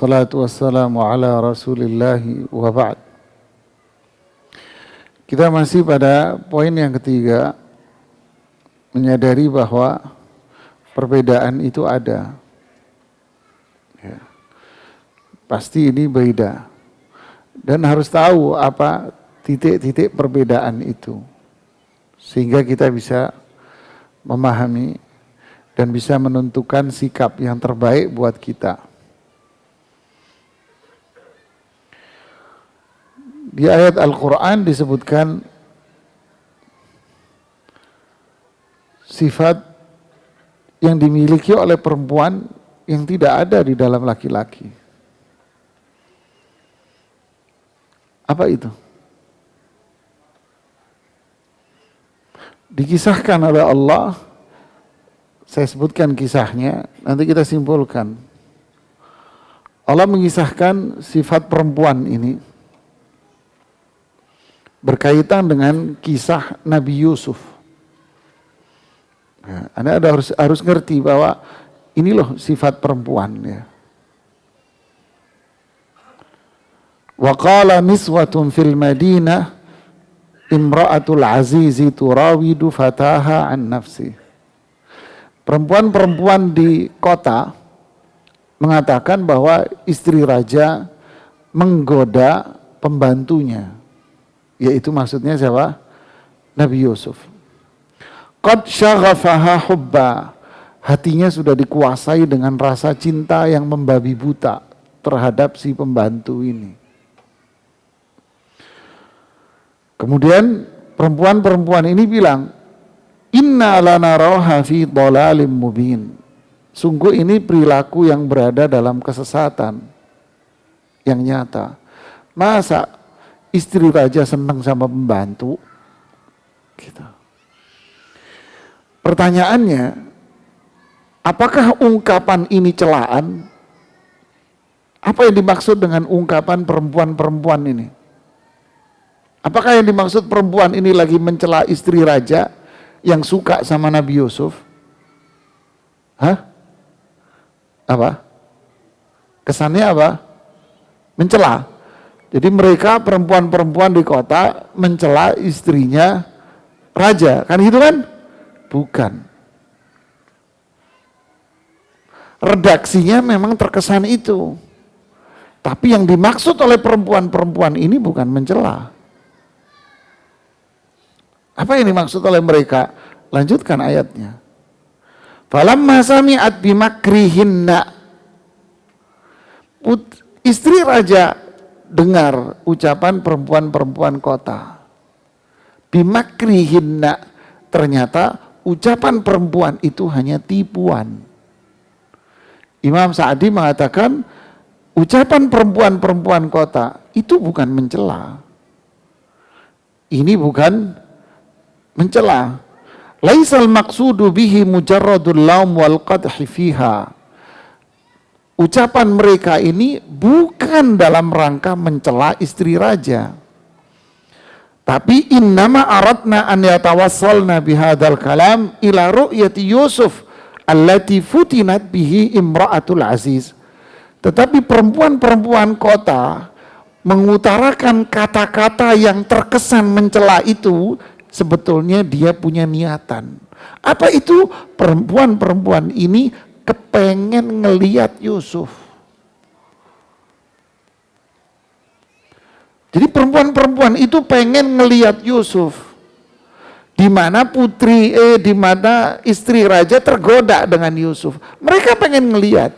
Wassalatu wassalamu ala rasulillahi wa ba'd. Kita masih pada poin yang ketiga, menyadari bahwa perbedaan itu ada. Ya. Pasti ini beda. Dan harus tahu apa titik-titik perbedaan itu. Sehingga kita bisa memahami dan bisa menentukan sikap yang terbaik buat kita. Di ayat Al-Quran disebutkan sifat yang dimiliki oleh perempuan yang tidak ada di dalam laki-laki. Apa itu? Dikisahkan oleh Allah, saya sebutkan kisahnya, nanti kita simpulkan. Allah mengisahkan sifat perempuan ini berkaitan dengan kisah Nabi Yusuf. Nah, Anda harus ngerti bahwa ini loh sifat perempuan ya. Wa qala niswatun fil Madinah imra'atul azizi turawidu fataha an nafsi. Perempuan-perempuan di kota mengatakan bahwa istri raja menggoda pembantunya. Yaitu maksudnya siapa? Nabi Yusuf. Qad syaghafaha hubba. Hatinya sudah dikuasai dengan rasa cinta yang membabi buta terhadap si pembantu ini. Kemudian perempuan-perempuan ini bilang, inna lanaraha fi dhalalim mubin. Sungguh ini perilaku yang berada dalam kesesatan yang nyata. Masa istri raja senang sama pembantu? Gitu. Pertanyaannya, apakah ungkapan ini celaan? Apa yang dimaksud dengan ungkapan perempuan-perempuan ini? Apakah yang dimaksud perempuan ini lagi mencela istri raja yang suka sama Nabi Yusuf? Hah? Apa? Kesannya apa? Mencela. Jadi mereka perempuan-perempuan di kota mencela istrinya raja. Kan gitu kan? Bukan. Redaksinya memang terkesan itu. Tapi yang dimaksud oleh perempuan-perempuan ini bukan mencela. Apa yang dimaksud oleh mereka? Lanjutkan ayatnya. Falamma sami'at bimakrihinna. Istri raja dengar ucapan perempuan-perempuan kota. Bimakrihinna, ternyata ucapan perempuan itu hanya tipuan. Imam Sa'di mengatakan ucapan perempuan-perempuan kota itu bukan mencela. Ini bukan mencela. Laisal maqsudu bihi mujarradul laum wal qadhi fiha. Ucapan mereka ini bukan dalam rangka mencela istri raja. Tapi innama aradna an yatawassalna bihadzal kalam ila ru'yati Yusuf allati futinat bihi imra'atul aziz. Tetapi perempuan-perempuan kota mengutarakan kata-kata yang terkesan mencela itu, sebetulnya dia punya niatan. Apa itu? Perempuan-perempuan ini kepengen ngeliat Yusuf. Jadi perempuan-perempuan itu pengen ngeliat Yusuf. Di mana di mana istri raja tergoda dengan Yusuf. Mereka pengen ngeliat.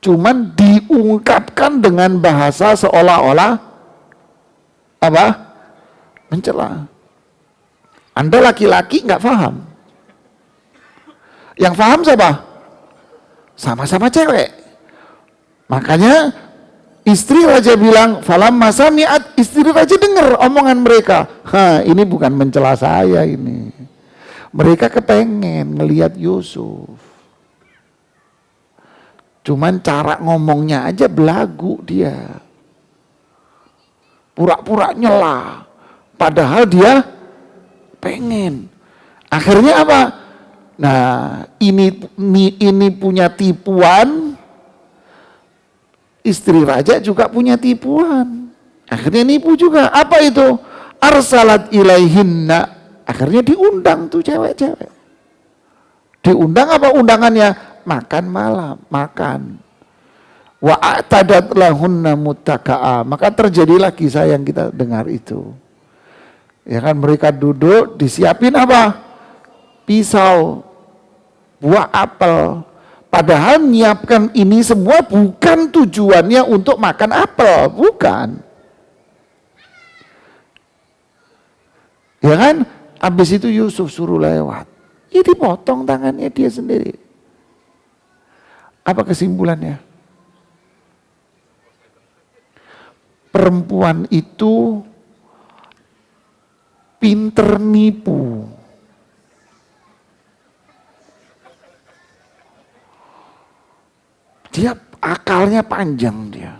Cuman diungkapkan dengan bahasa seolah-olah apa? Mencela. Anda laki-laki nggak paham. Yang paham siapa? Sama-sama cewek. Makanya istri raja bilang, falamma sami'at, istri raja dengar omongan mereka. Ini bukan mencela saya ini. Mereka kepengen ngelihat Yusuf. Cuman cara ngomongnya aja belagu dia. Pura-pura nyela. Padahal dia pengen. Akhirnya apa? Nah, ini punya tipuan Istri raja juga punya tipuan. Akhirnya nipu juga. Apa itu? Arsalat ilaihinna. Akhirnya diundang tuh cewek-cewek. Diundang apa undangannya? Makan malam, makan. Wa a'tadat lahunna muttaka'a. Maka terjadilah kisah yang kita dengar itu. Ya kan, mereka duduk, disiapin apa? Pisau, buah apel. Padahal menyiapkan ini semua bukan tujuannya untuk makan apel, bukan. Ya kan? Habis itu Yusuf suruh lewat. Ya dipotong tangannya dia sendiri. Apa kesimpulannya? Perempuan itu pinter nipu. Dia akalnya panjang dia.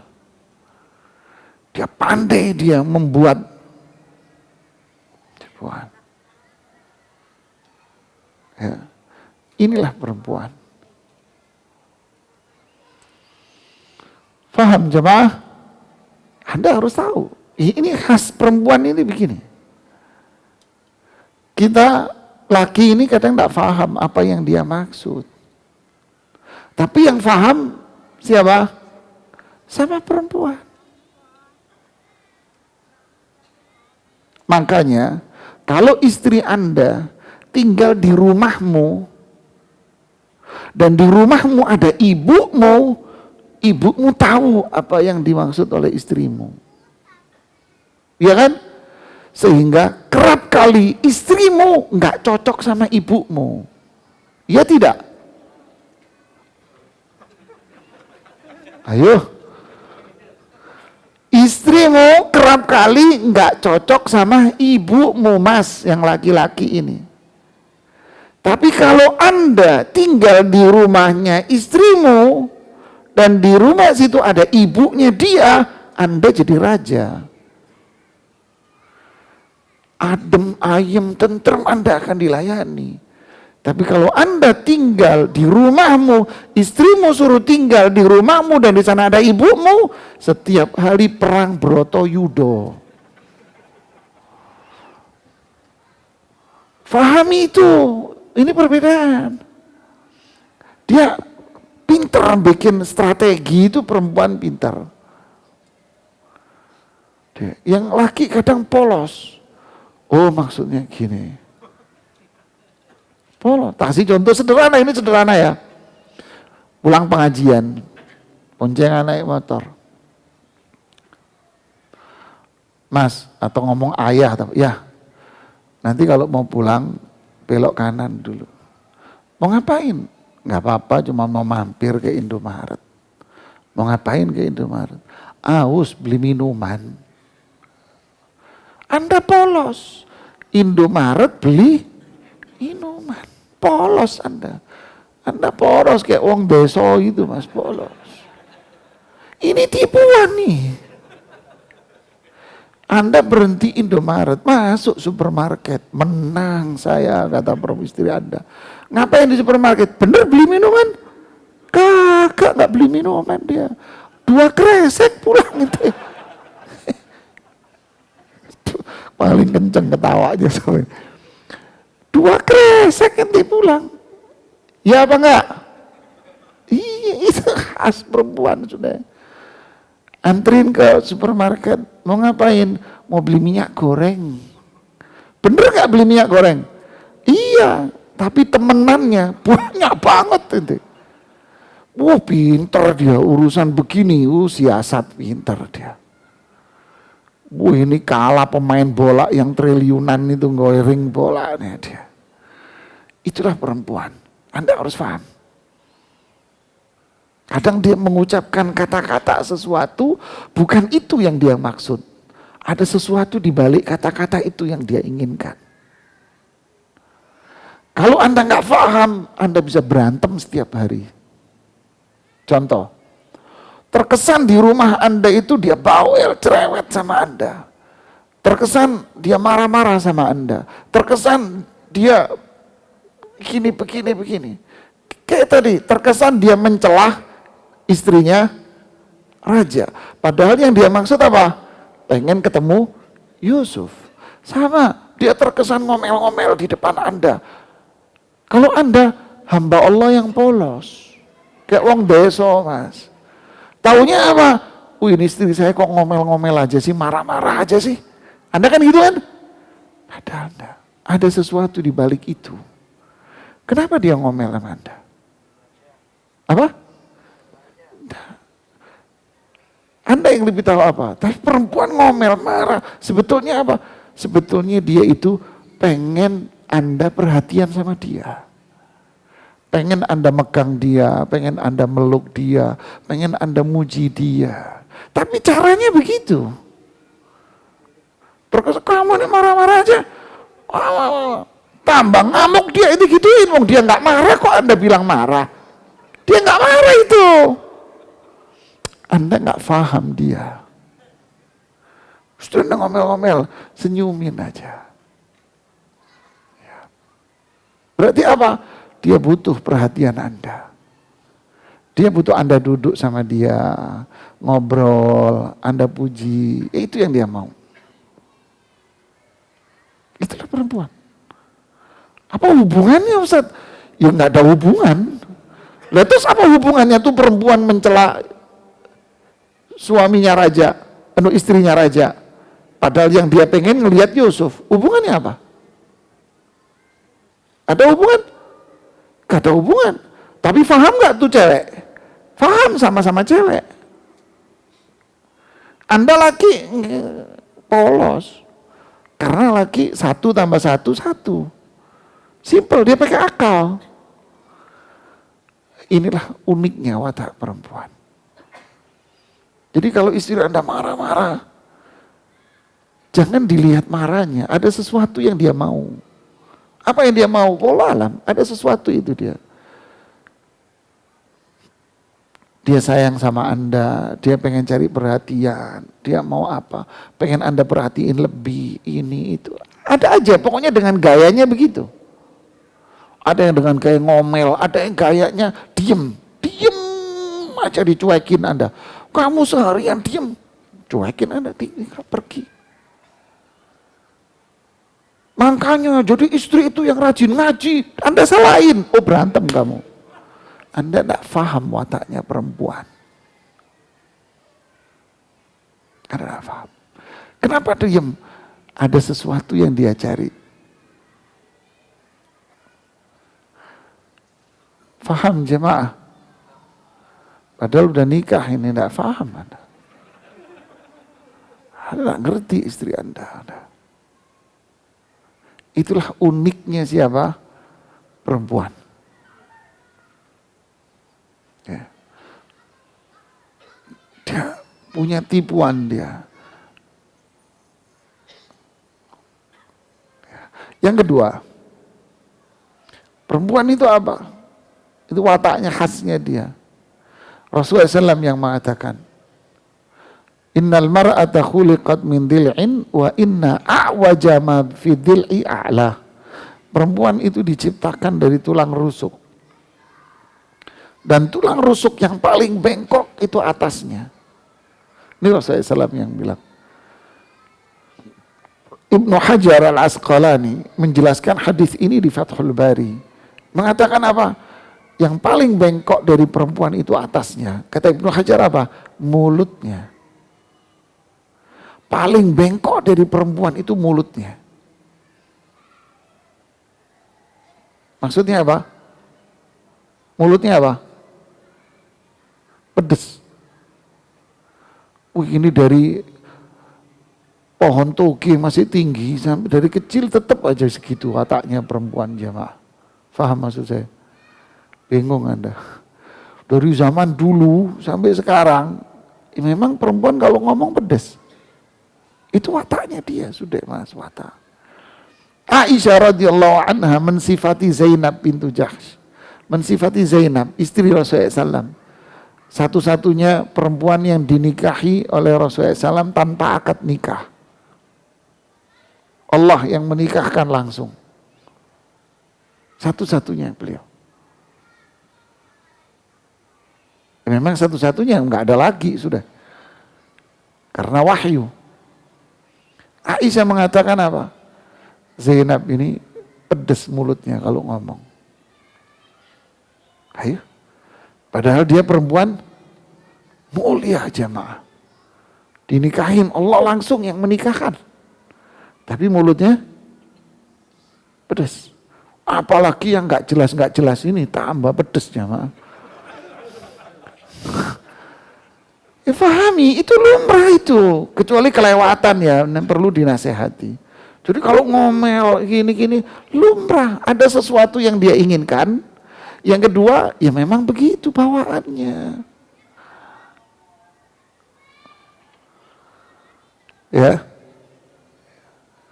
Dia pandai dia membuat tipuan. Ya. Inilah perempuan. Faham jemaah? Anda harus tahu. Ini khas perempuan ini begini. Kita laki ini kadang tidak paham apa yang dia maksud. Tapi yang paham siapa? Sama perempuan. Makanya kalau istri Anda tinggal di rumahmu dan di rumahmu ada ibumu, ibumu tahu apa yang dimaksud oleh istrimu. Ya kan? Sehingga kerap kali istrimu nggak cocok sama ibumu. Ya tidak? Ayo. Istrimu kerap kali nggak cocok sama ibumu, mas, yang laki-laki ini. Tapi kalau Anda tinggal di rumahnya istrimu dan di rumah situ ada ibunya dia, Anda jadi raja. Adem, ayem, tentrem Anda akan dilayani. Tapi kalau Anda tinggal di rumahmu, istrimu suruh tinggal di rumahmu dan di sana ada ibumu, setiap hari perang Bratayuda. Fahami itu, ini perbedaan. Dia pintar bikin strategi, itu perempuan pintar. Yang laki kadang polos. Oh, maksudnya gini. Polos. Kasih contoh sederhana, ini sederhana ya. Pulang pengajian, boncengan naik motor. Mas, atau ngomong ayah, atau ya. Nanti kalau mau pulang, belok kanan dulu. Mau ngapain? Nggak apa-apa, cuma mau mampir ke Indomaret. Mau ngapain ke Indomaret? Aus, beli minuman. Anda polos. Indomaret beli minuman. Polos Anda. Anda polos kayak wong deso itu, mas, polos. Ini tipuan nih. Anda berhenti Indomaret, masuk supermarket, menang saya, kata perempuan istri Anda. Ngapain di supermarket? Bener beli minuman? Kagak, nggak beli minuman dia. 2 kresek pulang itu. Paling kenceng ketawa aja sampai. 2 kresek nanti pulang. Ya apa enggak? Iya, itu khas perempuan sudah. Anterin ke supermarket, mau ngapain? Mau beli minyak goreng. Bener gak beli minyak goreng? Iya, tapi temenannya banyak banget itu. Wah, pintar dia urusan begini, siasat pintar dia. Wah, ini kalah pemain bola yang triliunan itu ngoring bolanya dia. Itulah perempuan. Anda harus paham. Kadang dia mengucapkan kata-kata sesuatu, bukan itu yang dia maksud. Ada sesuatu di balik kata-kata itu yang dia inginkan. Kalau Anda nggak paham, Anda bisa berantem setiap hari. Contoh, terkesan di rumah Anda itu dia bawel, cerewet sama Anda. Terkesan dia marah-marah sama Anda. Terkesan dia begini. Kayak tadi, terkesan dia mencelah istrinya raja. Padahal yang dia maksud apa? Pengen ketemu Yusuf. Sama, dia terkesan ngomel-ngomel di depan Anda. Kalau Anda hamba Allah yang polos, kayak wong deso, Mas. Taunya apa? Ini istri saya kok ngomel-ngomel aja sih, marah-marah aja sih. Anda kan gitu kan? Padahal ada sesuatu di balik itu. Kenapa dia ngomel sama Anda? Apa? Anda yang lebih tahu apa? Tapi perempuan ngomel, marah. Sebetulnya apa? Sebetulnya dia itu pengen Anda perhatian sama dia. Pengen Anda megang dia, pengen Anda meluk dia, pengen Anda muji dia. Tapi caranya begitu. Terus kamu ini marah-marah aja. Tambah ngamuk dia itu gituin. Wong dia nggak marah kok Anda bilang marah. Dia nggak marah itu. Anda nggak paham dia. Sudah ngomel-ngomel, senyumin aja. Ya. Berarti apa? Dia butuh perhatian Anda. Dia butuh Anda duduk sama dia, ngobrol, Anda puji. Itu yang dia mau. Itulah perempuan. Apa hubungannya Ustaz? Ya nggak ada hubungan. Lah terus apa hubungannya tuh perempuan mencela suaminya raja, istrinya raja. Padahal yang dia pengen ngelihat Yusuf. Hubungannya apa? Ada hubungan? Gak ada hubungan. Tapi paham gak tuh cewek? Paham, sama-sama cewek. Anda laki polos. Karena laki 1 tambah 1, 1. Simple, dia pakai akal. Inilah uniknya watak perempuan. Jadi kalau istri Anda marah-marah, jangan dilihat marahnya, ada sesuatu yang dia mau. Apa yang dia mau? Wallahu alam, ada sesuatu itu dia. Dia sayang sama Anda, dia pengen cari perhatian, dia mau apa? Pengen Anda perhatiin lebih, ini, itu. Ada aja, pokoknya dengan gayanya begitu. Ada yang dengan gaya ngomel, ada yang gayanya diem aja dicuekin Anda. Kamu seharian diem, cuekin Anda, pergi. Makanya jadi istri itu yang rajin ngaji, Anda salahin, oh berantem kamu. Anda tidak paham wataknya perempuan. Anda tidak paham. Kenapa diem? Ada sesuatu yang dia cari. Faham jemaah? Padahal udah nikah ini tidak paham Anda. Anda tidak ngerti istri Anda. Itulah uniknya siapa? Perempuan. Ya. Dia punya tipuan dia. Yang kedua, perempuan itu apa? Itu wataknya, khasnya dia. Rasulullah SAW yang mengatakan, Innal mar'ata khuliqat min dil'in wa inna a'waja ma fi dil'i a'la. Perempuan itu diciptakan dari tulang rusuk. Dan tulang rusuk yang paling bengkok itu atasnya. Ini Rasulullah SAW yang bilang. Ibnu Hajar al-Asqalani menjelaskan hadis ini di Fathul Bari. Mengatakan apa? Yang paling bengkok dari perempuan itu atasnya. Kata Ibnu Hajar apa? Mulutnya. Paling bengkok dari perempuan itu mulutnya. Maksudnya apa? Mulutnya apa? Pedes. Ini dari pohon toge masih tinggi, sampai dari kecil tetap aja segitu wataknya perempuan jamaah. Faham maksud saya? Bingung Anda. Dari zaman dulu sampai sekarang, memang perempuan kalau ngomong pedes. Itu wataknya dia, sudah mas watak. Aisyah radhiyallahu anha mensifati Zainab bintu Jahsh. Mensifati Zainab, istri Rasulullah SAW. Satu-satunya perempuan yang dinikahi oleh Rasulullah SAW tanpa akad nikah. Allah yang menikahkan langsung. Satu-satunya beliau. Memang satu-satunya, nggak ada lagi sudah. Karena wahyu. Aisyah mengatakan apa? Zainab ini pedes mulutnya kalau ngomong. Ayo. Padahal dia perempuan mulia jamaah. Dinikahin Allah langsung yang menikahkan. Tapi mulutnya pedes. Apalagi yang nggak jelas ini tambah pedes jamaah. Ya pahami, itu lumrah itu. Kecuali kelewatan ya, perlu dinasehati. Jadi kalau ngomel gini-gini, lumrah. Ada sesuatu yang dia inginkan. Yang kedua, ya memang begitu bawaannya. Ya.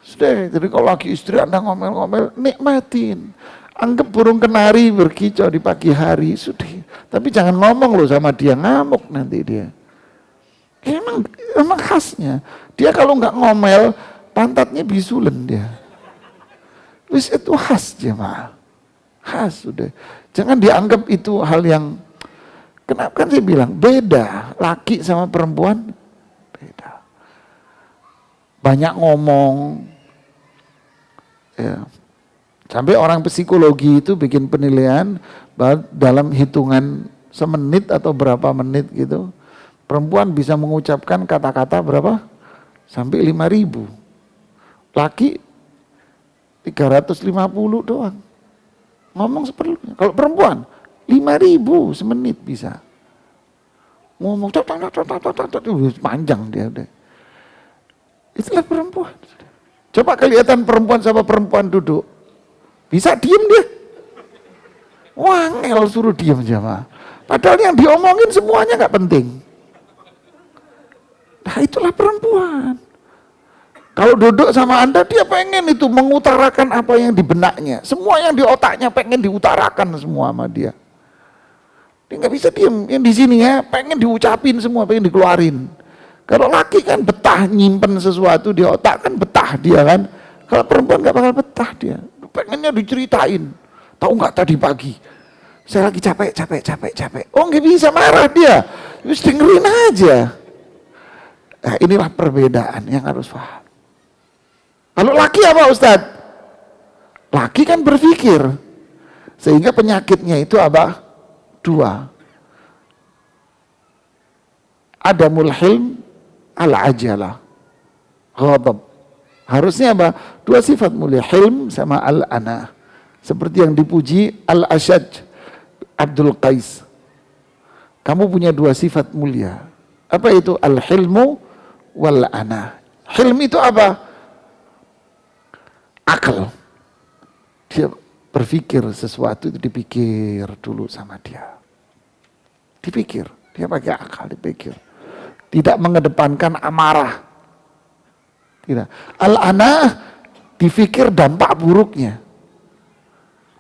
Sudah, jadi kalau lagi istri Anda ngomel-ngomel, nikmatin. Anggap burung kenari berkicau di pagi hari, sudah. Tapi jangan ngomong loh sama dia, ngamuk nanti dia. Emang khasnya. Dia kalau nggak ngomel, pantatnya bisulen dia. Wis itu khas jemaah. Khas sudah. Jangan dianggap itu hal yang, kenapa kan saya bilang, beda. Laki sama perempuan, beda. Banyak ngomong. Ya. Sampai orang psikologi itu bikin penilaian bahwa dalam hitungan semenit atau berapa menit gitu, perempuan bisa mengucapkan kata-kata berapa? Sampai 5.000. Laki 350 doang. Ngomong seperlunya. Kalau perempuan 5.000 semenit bisa. Ngomong panjang dia udah. Itulah perempuan. Coba kelihatan perempuan sama perempuan duduk. Bisa diem dia. Wangel suruh diem jamaah. Padahal yang diomongin semuanya nggak penting. Nah itulah perempuan. Kalau duduk sama Anda, dia pengen itu mengutarakan apa yang di benaknya. Semua yang di otaknya pengen diutarakan semua sama dia. Dia nggak bisa diem. Yang di sini ya pengen diucapin semua, pengen dikeluarin. Kalau laki kan betah nyimpen sesuatu di otak kan betah dia kan. Kalau perempuan nggak bakal betah dia. Pengennya diceritain. Tahu nggak tadi pagi? Saya lagi capek. Oh nggak bisa, marah dia. Terus dengerin aja. Nah inilah perbedaan yang harus paham. Kalau laki apa Ustadz? Laki kan berpikir. Sehingga penyakitnya itu apa? Dua. Adamul hilm al-ajalah. Ghadab. Harusnya apa? Dua sifat mulia. Hilm sama al-ana. Seperti yang dipuji Al-Ashaj Abdul Qais. Kamu punya dua sifat mulia. Apa itu? Al-hilmu wal-ana. Hilm itu apa? Akal. Dia berpikir sesuatu itu dipikir dulu sama dia. Dipikir. Dia pakai akal, dipikir. Tidak mengedepankan amarah. Tidak. Al-ana dipikir dampak buruknya.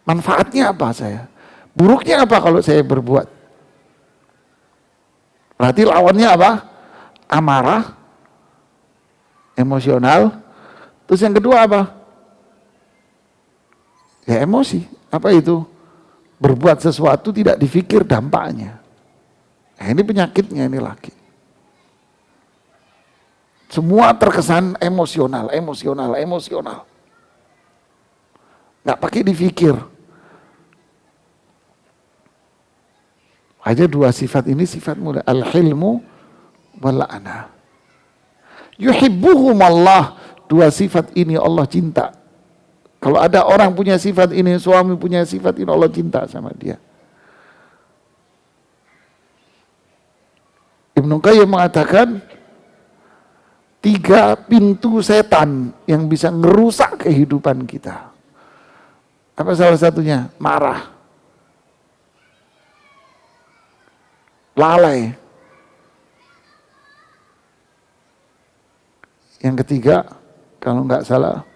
Manfaatnya apa saya? Buruknya apa kalau saya berbuat? Berarti lawannya apa? Amarah, emosional. Terus yang kedua apa? Ya emosi. Apa itu? Berbuat sesuatu tidak dipikir dampaknya. Nah, ini penyakitnya ini laki. Semua terkesan emosional. Nggak pakai dipikir. Aja dua sifat ini sifat mulia. Al-hilmu wal-ana. Yuhibbuhum Allah. Dua sifat ini Allah cinta. Kalau ada orang punya sifat ini, suami punya sifat ini, Allah cinta sama dia. Ibnu Qayyim mengatakan 3 pintu setan yang bisa ngerusak kehidupan kita. Apa salah satunya? Marah, lalai. Yang ketiga, kalau nggak salah,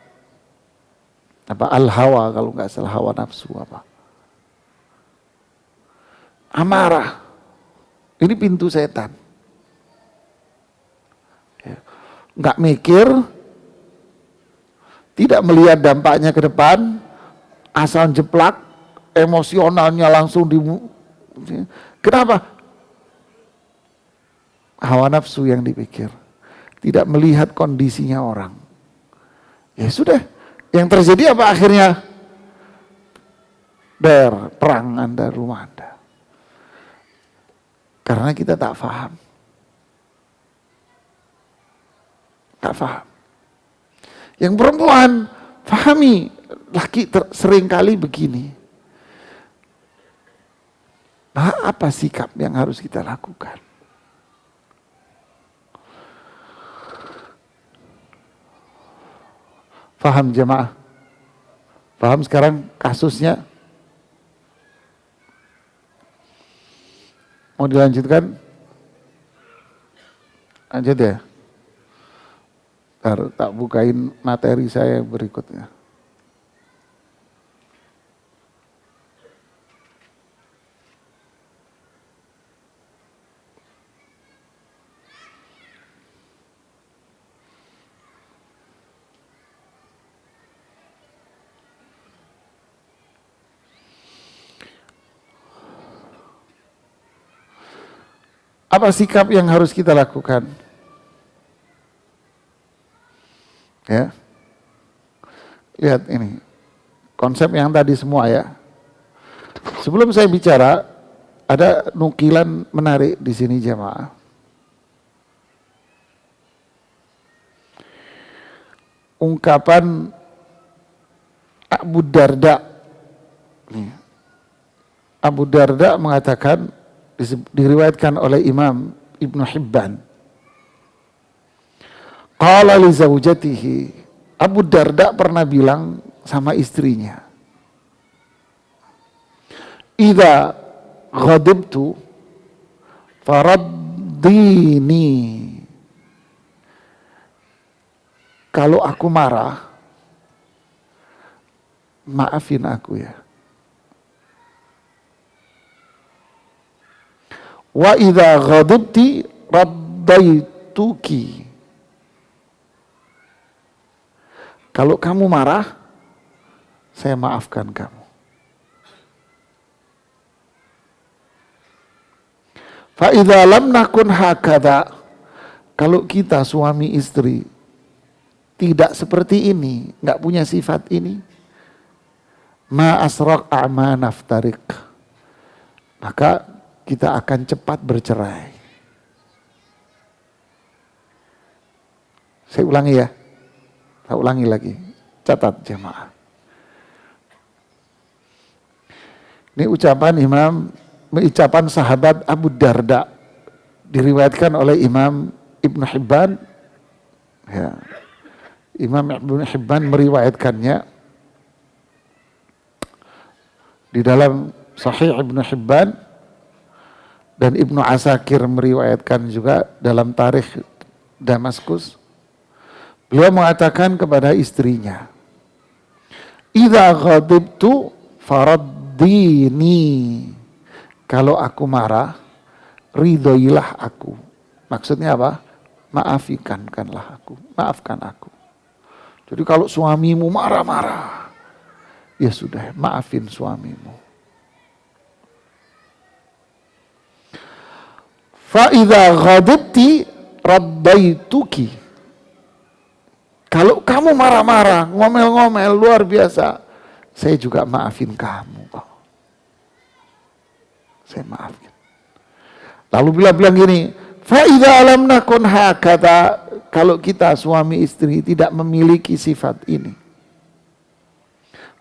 apa al-hawa, kalau nggak salah hawa nafsu apa? Amarah. Ini pintu setan. Nggak mikir, tidak melihat dampaknya ke depan, asal jeplak, emosionalnya langsung di. Kenapa? hawa nafsu yang dipikir, tidak melihat kondisinya orang. Ya sudah, yang terjadi apa akhirnya? Perang Anda, rumah Anda. Karena kita tak paham. Tak paham. Yang perempuan, pahami, laki seringkali begini. Nah, apa sikap yang harus kita lakukan? Paham jemaah? Paham sekarang kasusnya? Mau dilanjutkan? Lanjut ya? Ntar tak bukain materi saya berikutnya. Apa sikap yang harus kita lakukan? Ya. Lihat ini. Konsep yang tadi semua ya. Sebelum saya bicara, ada nukilan menarik di sini jemaah. Ungkapan Abu Darda. Abu Darda mengatakan, diriwayatkan oleh Imam Ibnu Hibban. Qala li zaujatihi, Abu Darda pernah bilang sama istrinya, "Idza ghadibtu faraddini." Kalau aku marah, maafin aku ya. Wa idza ghadibti raddaituki. Kalau kamu marah, saya maafkan kamu. Fa idza lam nakun hakadha. Kalau kita suami istri tidak seperti ini, enggak punya sifat ini, ma asraq a'ma naftariq. Maka kita akan cepat bercerai. Saya ulangi ya. Saya ulangi lagi. Catat jemaah. Ini ucapan sahabat Abu Darda. Diriwayatkan oleh Imam Ibnu Hibban. Ya. Imam Ibnu Hibban meriwayatkannya di dalam Sahih Ibnu Hibban. Dan Ibnu Asakir meriwayatkan juga dalam Tarikh Damaskus. Beliau mengatakan kepada istrinya, "Idza ghadibtu faraddini." Kalau aku marah, ridhoilah aku. Maksudnya apa? Maafkanlah aku. Maafkan aku. Jadi kalau suamimu marah-marah, ya sudah, maafin suamimu. Fa'idha ghadibti raddaituki. Kalau kamu marah-marah, ngomel-ngomel luar biasa, saya juga maafin kamu. Saya maafin. Lalu bilang gini, fa'idha alam nakun hakata. Kalau kita suami istri tidak memiliki sifat ini,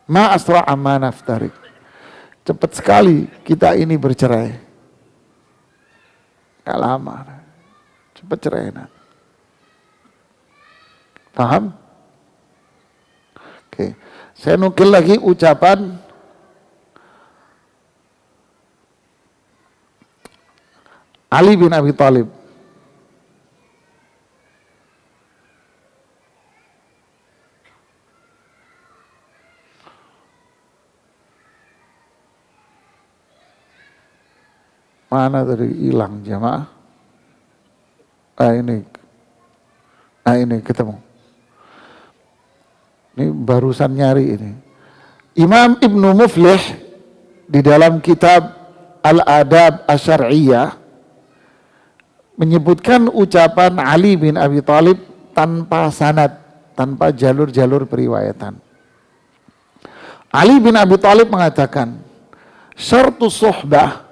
ma asra'a ma naftarik. Cepat sekali kita ini bercerai. Gak lama, cepat cerai nanti. Paham? Oke, saya nukil lagi ucapan Ali bin Abi Thalib. Mana tadi hilang jamaah? Ini ketemu. Ini barusan nyari ini. Imam Ibnu Muflih di dalam kitab Al-Adab Asy'ariyah menyebutkan ucapan Ali bin Abi Thalib tanpa sanad, tanpa jalur-jalur periwayatan. Ali bin Abi Thalib mengatakan, syartu suhbah,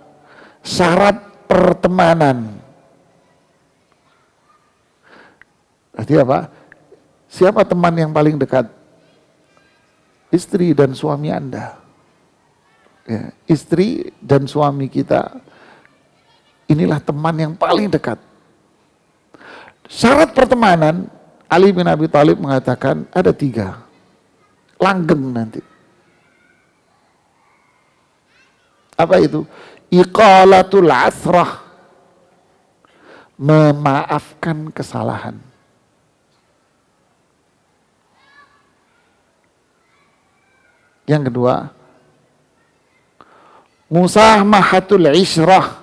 syarat pertemanan. Berarti apa? Siapa teman yang paling dekat? Istri dan suami Anda. Ya, istri dan suami kita, inilah teman yang paling dekat. Syarat pertemanan, Ali bin Abi Thalib mengatakan ada 3. Langgeng nanti. Apa itu? Iqalatul asrah, memaafkan kesalahan. Yang kedua, musahmahatul isyrah.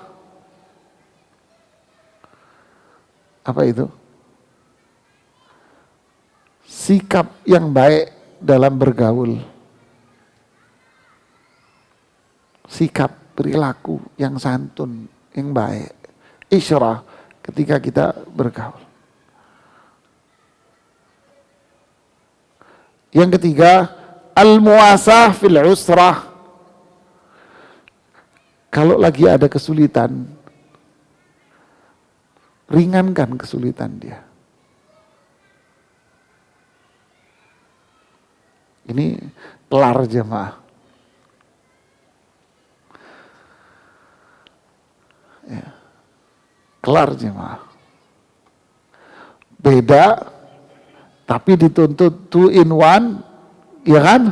Apa itu? Sikap yang baik dalam bergaul. Sikap, perilaku yang santun, yang baik. Isyrah ketika kita bergaul. Yang ketiga, al-muasah fil usrah. Kalau lagi ada kesulitan, ringankan kesulitan dia. Ini kelar jemaah. Ya. Kelar jemaah. Beda, tapi dituntut 2 in 1, ya kan?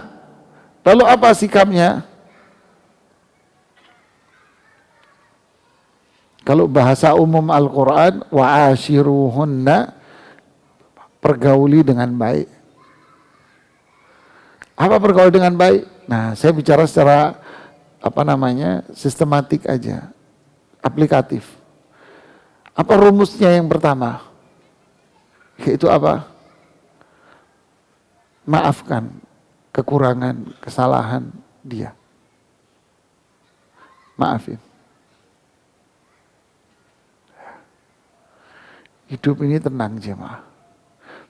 Lalu apa sikapnya? Kalau bahasa umum Al-Quran, wa ashiruhunna, pergauli dengan baik. Apa pergaul dengan baik? Nah, saya bicara secara sistematik aja, aplikatif. Apa rumusnya yang pertama? Yaitu apa? Maafkan kekurangan, kesalahan dia. Maafin. Hidup ini tenang jemaah.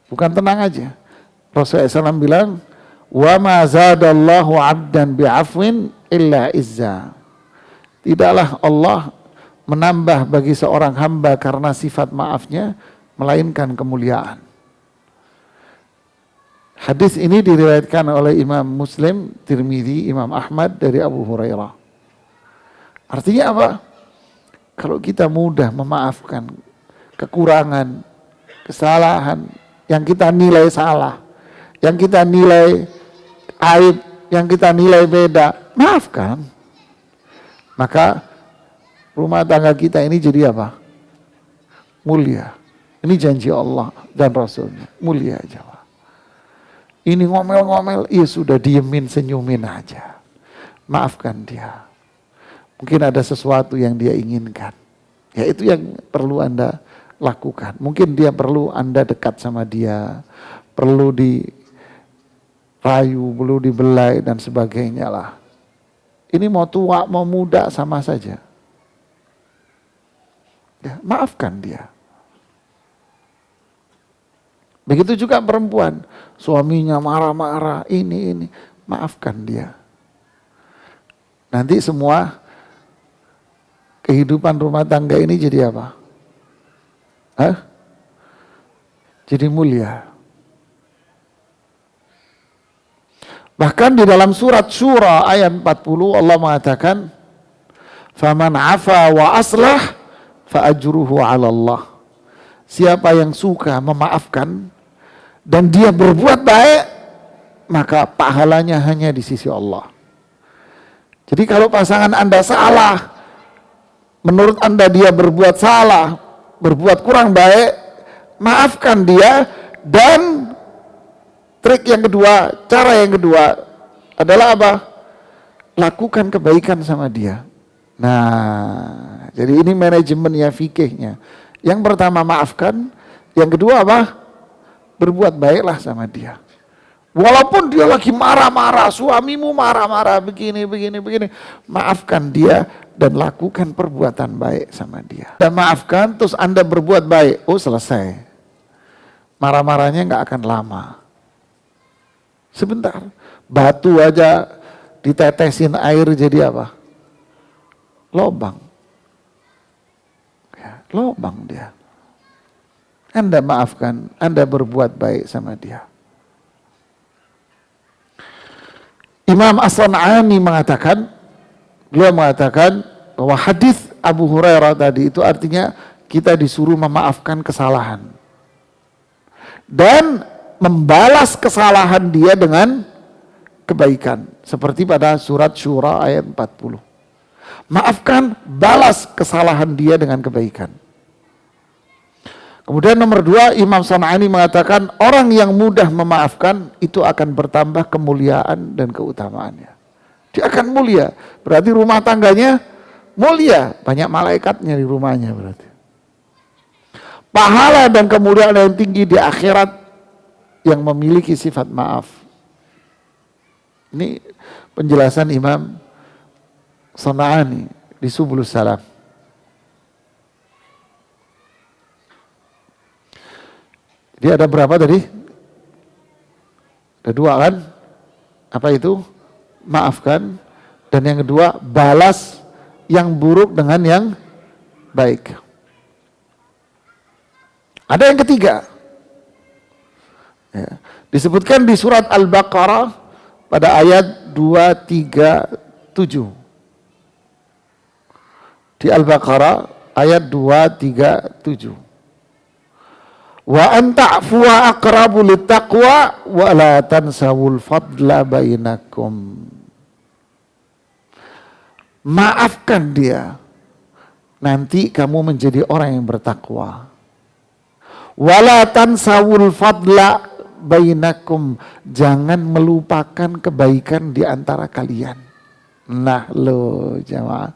Bukan tenang aja. Rasulullah SAW bilang, wa ma zadallahu 'abdan bi'afwin illa izza. Tidaklah Allah menambah bagi seorang hamba karena sifat maafnya, melainkan kemuliaan. Hadis ini diriwayatkan oleh Imam Muslim, Tirmidzi, Imam Ahmad dari Abu Hurairah. Artinya apa? Kalau kita mudah memaafkan kekurangan, kesalahan yang kita nilai salah, yang kita nilai aib, yang kita nilai beda, maafkan. Maka rumah tangga kita ini jadi apa? Mulia. Ini janji Allah dan Rasulnya, mulia aja. Ini ngomel-ngomel, ya sudah diemin, senyumin aja. Maafkan dia. Mungkin ada sesuatu yang dia inginkan. Ya itu yang perlu Anda lakukan. Mungkin dia perlu Anda dekat sama dia, perlu dirayu, perlu dibelai dan sebagainya lah. Ini mau tua, mau muda sama saja. Ya, maafkan dia. Begitu juga perempuan, suaminya marah-marah, ini, maafkan dia. Nanti semua kehidupan rumah tangga ini jadi apa? Jadi mulia. Bahkan di dalam surat Syura ayat 40 Allah mengatakan, "Faman 'afa wa aslah fa ajruhu 'ala Allah." Siapa yang suka memaafkan dan dia berbuat baik, maka pahalanya hanya di sisi Allah. Jadi kalau pasangan Anda salah, menurut Anda dia berbuat salah, berbuat kurang baik, maafkan dia. Dan trik yang kedua, cara yang kedua adalah apa? Lakukan kebaikan sama dia. Nah, jadi ini manajemennya, fikihnya. Yang pertama maafkan, yang kedua apa? Berbuat baiklah sama dia. Walaupun dia lagi marah-marah, suamimu marah-marah begini, maafkan dia dan lakukan perbuatan baik sama dia. Dan maafkan, terus Anda berbuat baik, oh selesai. Marah-marahnya nggak akan lama. Sebentar, batu aja ditetesin air jadi apa? Lobang. Ya, lobang dia. Anda maafkan, Anda berbuat baik sama dia. Imam As-San'ani beliau mengatakan bahwa hadis Abu Hurairah tadi itu artinya kita disuruh memaafkan kesalahan dan membalas kesalahan dia dengan kebaikan, seperti pada surat Syura ayat 40. Maafkan, balas kesalahan dia dengan kebaikan. Kemudian nomor 2, Imam San'ani mengatakan orang yang mudah memaafkan itu akan bertambah kemuliaan dan keutamaannya. Dia akan mulia, berarti rumah tangganya mulia, banyak malaikatnya di rumahnya berarti. Pahala dan kemuliaan yang tinggi di akhirat yang memiliki sifat maaf. Ini penjelasan Imam San'ani di Subulus Salam. Jadi ada berapa tadi? Ada 2 kan? Apa itu? Maafkan. Dan yang kedua, balas yang buruk dengan yang baik. Ada yang ketiga. Ya. Disebutkan di surat Al-Baqarah pada ayat 237. Di Al-Baqarah ayat 237. Wa anta'fuwa aqrabu littaqwa wa la tansawul fadla bainakum. Maafkan dia, nanti kamu menjadi orang yang bertakwa. Wa la tansawul fadla bainakum, jangan melupakan kebaikan di antara kalian. Nah lo jamaah,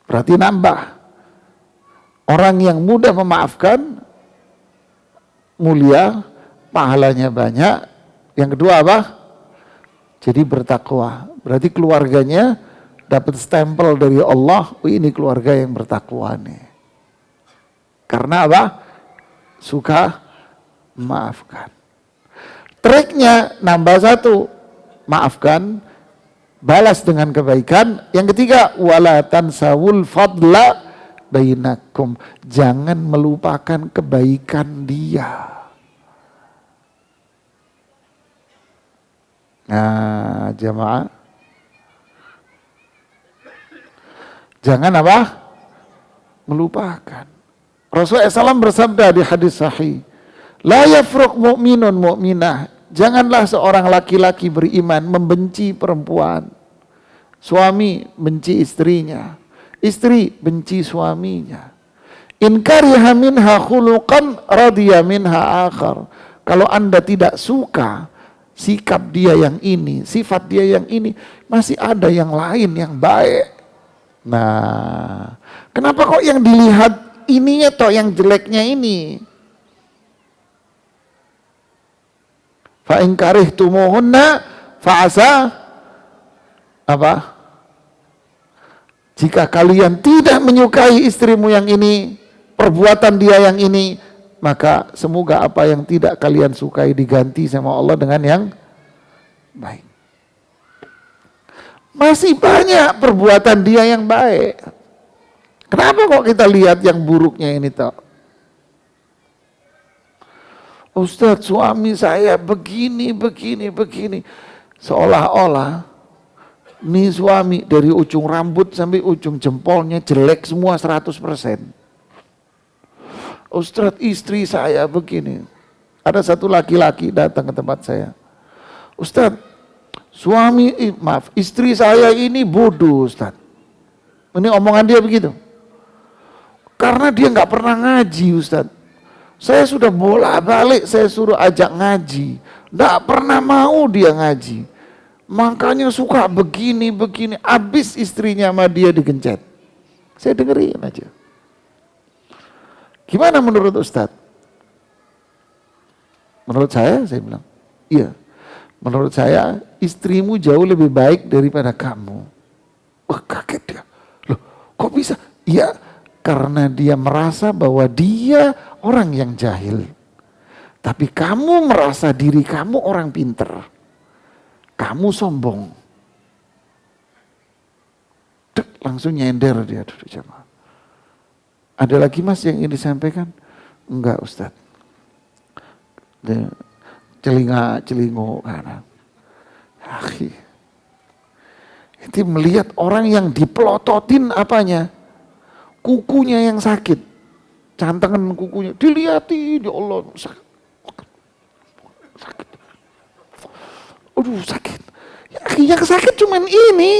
berarti nambah. Orang yang mudah memaafkan mulia, pahalanya banyak. Yang kedua apa? Jadi bertakwa. Berarti keluarganya dapat stempel dari Allah, oh ini keluarga yang bertakwa nih. Karena apa? Suka memaafkan. Triknya nambah 1, maafkan, balas dengan kebaikan. Yang ketiga, wala tansawul fadla bainakum, jangan melupakan kebaikan dia. Nah, jamaah, jangan apa? Melupakan. Rasulullah SAW bersabda di hadis sahih, la yafruq mu'minun mu'minah, janganlah seorang laki-laki beriman membenci perempuan. Suami benci istrinya, istri benci suaminya. In kariha minha khuluqan radiya minha akhar. Kalau Anda tidak suka sikap dia yang ini, sifat dia yang ini, masih ada yang lain yang baik. Nah, kenapa kok yang dilihat ininya toh yang jeleknya ini? Fa in karihtumuhunna fa'asa apa? Jika kalian tidak menyukai istrimu yang ini, perbuatan dia yang ini, maka semoga apa yang tidak kalian sukai diganti sama Allah dengan yang baik. Masih banyak perbuatan dia yang baik. Kenapa kok kita lihat yang buruknya ini toh? Ustadz, suami saya begini. Seolah-olah nih suami dari ujung rambut sampai ujung jempolnya jelek semua 100%. Ustadz, istri saya begini. Ada satu laki-laki datang ke tempat saya. Ustadz, istri saya ini bodoh Ustadz. Ini omongan dia begitu. Karena dia nggak pernah ngaji Ustadz. Saya sudah bolak-balik saya suruh ajak ngaji. Nggak pernah mau dia ngaji. Makanya suka begini. Habis istrinya sama dia digencet. Saya dengerin aja. Gimana menurut Ustadz? Menurut saya bilang, Iya, menurut saya istrimu jauh lebih baik daripada kamu. Wah, kaget dia. Loh, kok bisa? Iya, karena dia merasa bahwa dia orang yang jahil. Tapi kamu merasa diri kamu orang pinter. Kamu sombong. Langsung nyender dia. Ada lagi mas yang ingin disampaikan? Enggak Ustadz. Celingo kanan. Akhi. Itu melihat orang yang dipelototin apanya? Kukunya yang sakit. Cantengan kukunya. Dilihatin, ya Allah. Sakit. Aduh sakit. Ya, yang sakit cuman ini.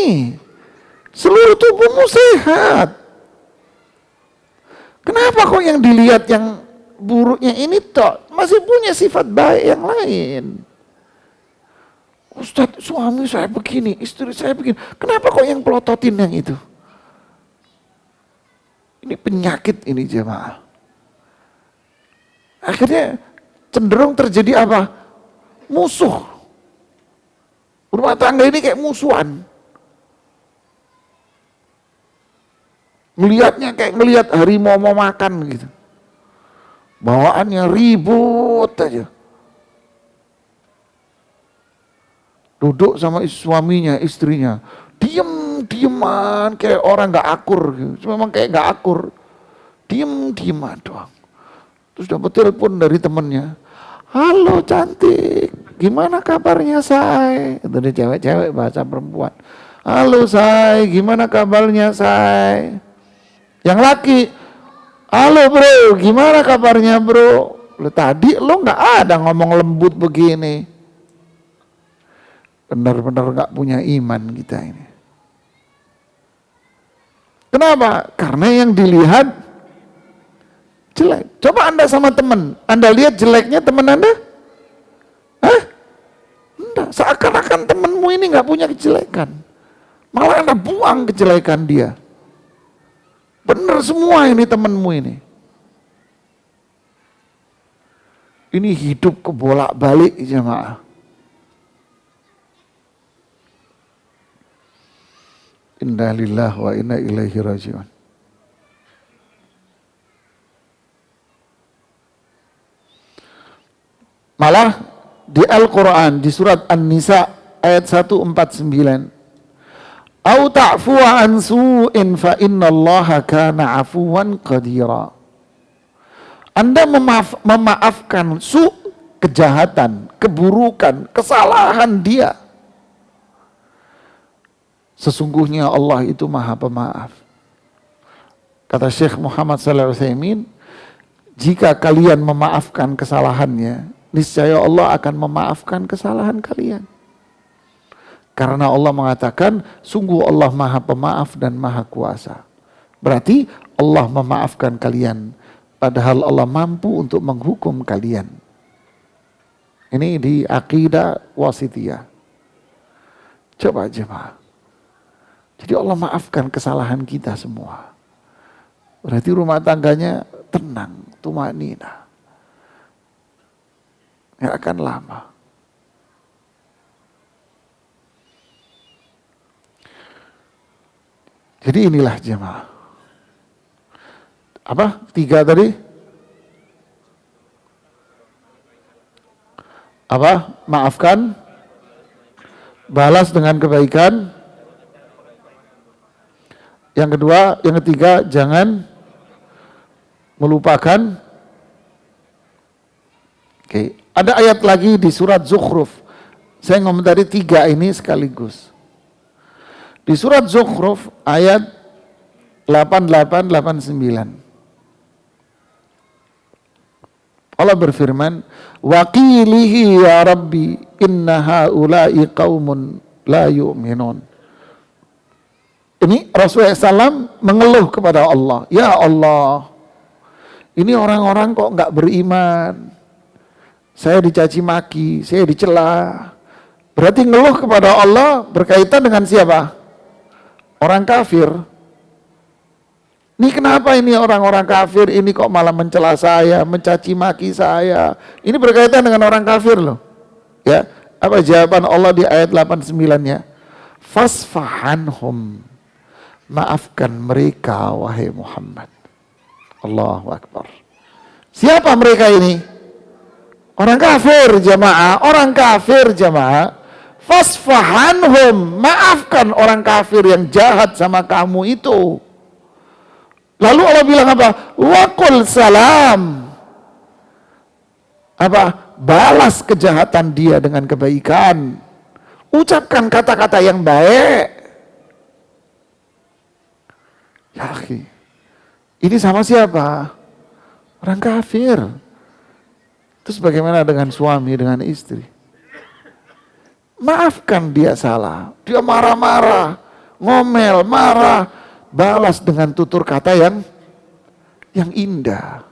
Seluruh tubuhmu sehat. Kenapa kok yang dilihat yang buruknya ini toh masih punya sifat baik yang lain? Ustadz, suami saya begini, istri saya begini. Kenapa kok yang pelototin yang itu? Ini penyakit ini jemaah. Akhirnya cenderung terjadi apa? Musuh. Rumah tangga ini kayak musuhan. Melihatnya kayak ngelihat harimau mau makan gitu. Bawaannya ribut aja. Duduk sama suaminya, istrinya. Diem-dieman kayak orang gak akur gitu. Memang kayak gak akur. Diem-dieman doang. Terus dapat telepon dari temennya. Halo cantik, gimana kabarnya say? Itu dia cewek-cewek bahasa perempuan. Halo say, gimana kabarnya say? Yang laki, halo bro, gimana kabarnya bro? Tadi lo gak ada ngomong lembut begini. Benar-benar gak punya iman kita ini. Kenapa? Karena yang dilihat jelek. Coba Anda sama teman, Anda lihat jeleknya teman Anda? Hah? Enggak, seakan-akan temanmu ini gak punya kejelekan. Malah Anda buang kejelekan dia. Benar semua ini temanmu ini. Ini hidup kebolak-balik jemaah. Inna lillahi wa inna ilaihi raji'un. Malah di Al-Quran, di surat An-Nisa ayat 149. Au ta'fu an su'in fa innallaha kana afuwan qadira. Anda memaafkan kejahatan, keburukan, kesalahan dia. Sesungguhnya Allah itu Maha Pemaaf. Kata Syekh Muhammad Shalih Al-Utsaimin, jika kalian memaafkan kesalahannya, niscaya Allah akan memaafkan kesalahan kalian. Karena Allah mengatakan, sungguh Allah Maha Pemaaf dan Maha Kuasa. Berarti Allah memaafkan kalian, padahal Allah mampu untuk menghukum kalian. Ini di Aqidah Wasithiyah. Coba jemaah. Jadi Allah maafkan kesalahan kita semua. Berarti rumah tangganya tenang, tumanina. Nggak akan lama. Jadi inilah jemaah. Apa? 3 tadi? Apa? Maafkan. Balas dengan kebaikan. Yang kedua, yang ketiga, jangan melupakan. Oke, ada ayat lagi di surat Zukhruf. Saya ngomentari 3 ini sekaligus. Di surat Zukhruf ayat 88-89. Allah berfirman, wa qilihi ya rabbi inna haula'i qaumun la yu'minun. Ini Rasulullah SAW mengeluh kepada Allah. Ya Allah, ini orang-orang kok nggak beriman. Saya dicaci maki, saya dicela. Berarti ngeluh kepada Allah berkaitan dengan siapa? Orang kafir. Ini kenapa ini orang-orang kafir ini kok malah mencela saya, mencaci maki saya. Ini berkaitan dengan orang kafir loh. Ya, apa jawaban Allah di ayat 89-nya? Fasfahanhum. Maafkan mereka wahai Muhammad. Allahu Akbar. Siapa mereka ini? Orang kafir jamaah, orang kafir jamaah. Fasfahanhum, maafkan orang kafir yang jahat sama kamu itu. Lalu Allah bilang apa? Waqul salam. Apa? Balas kejahatan dia dengan kebaikan. Ucapkan kata-kata yang baik. Ya akhi, ini sama siapa? Orang kafir. Terus bagaimana dengan suami, dengan istri? Maafkan dia salah. Dia marah-marah, ngomel, marah. Balas dengan tutur kata yang indah,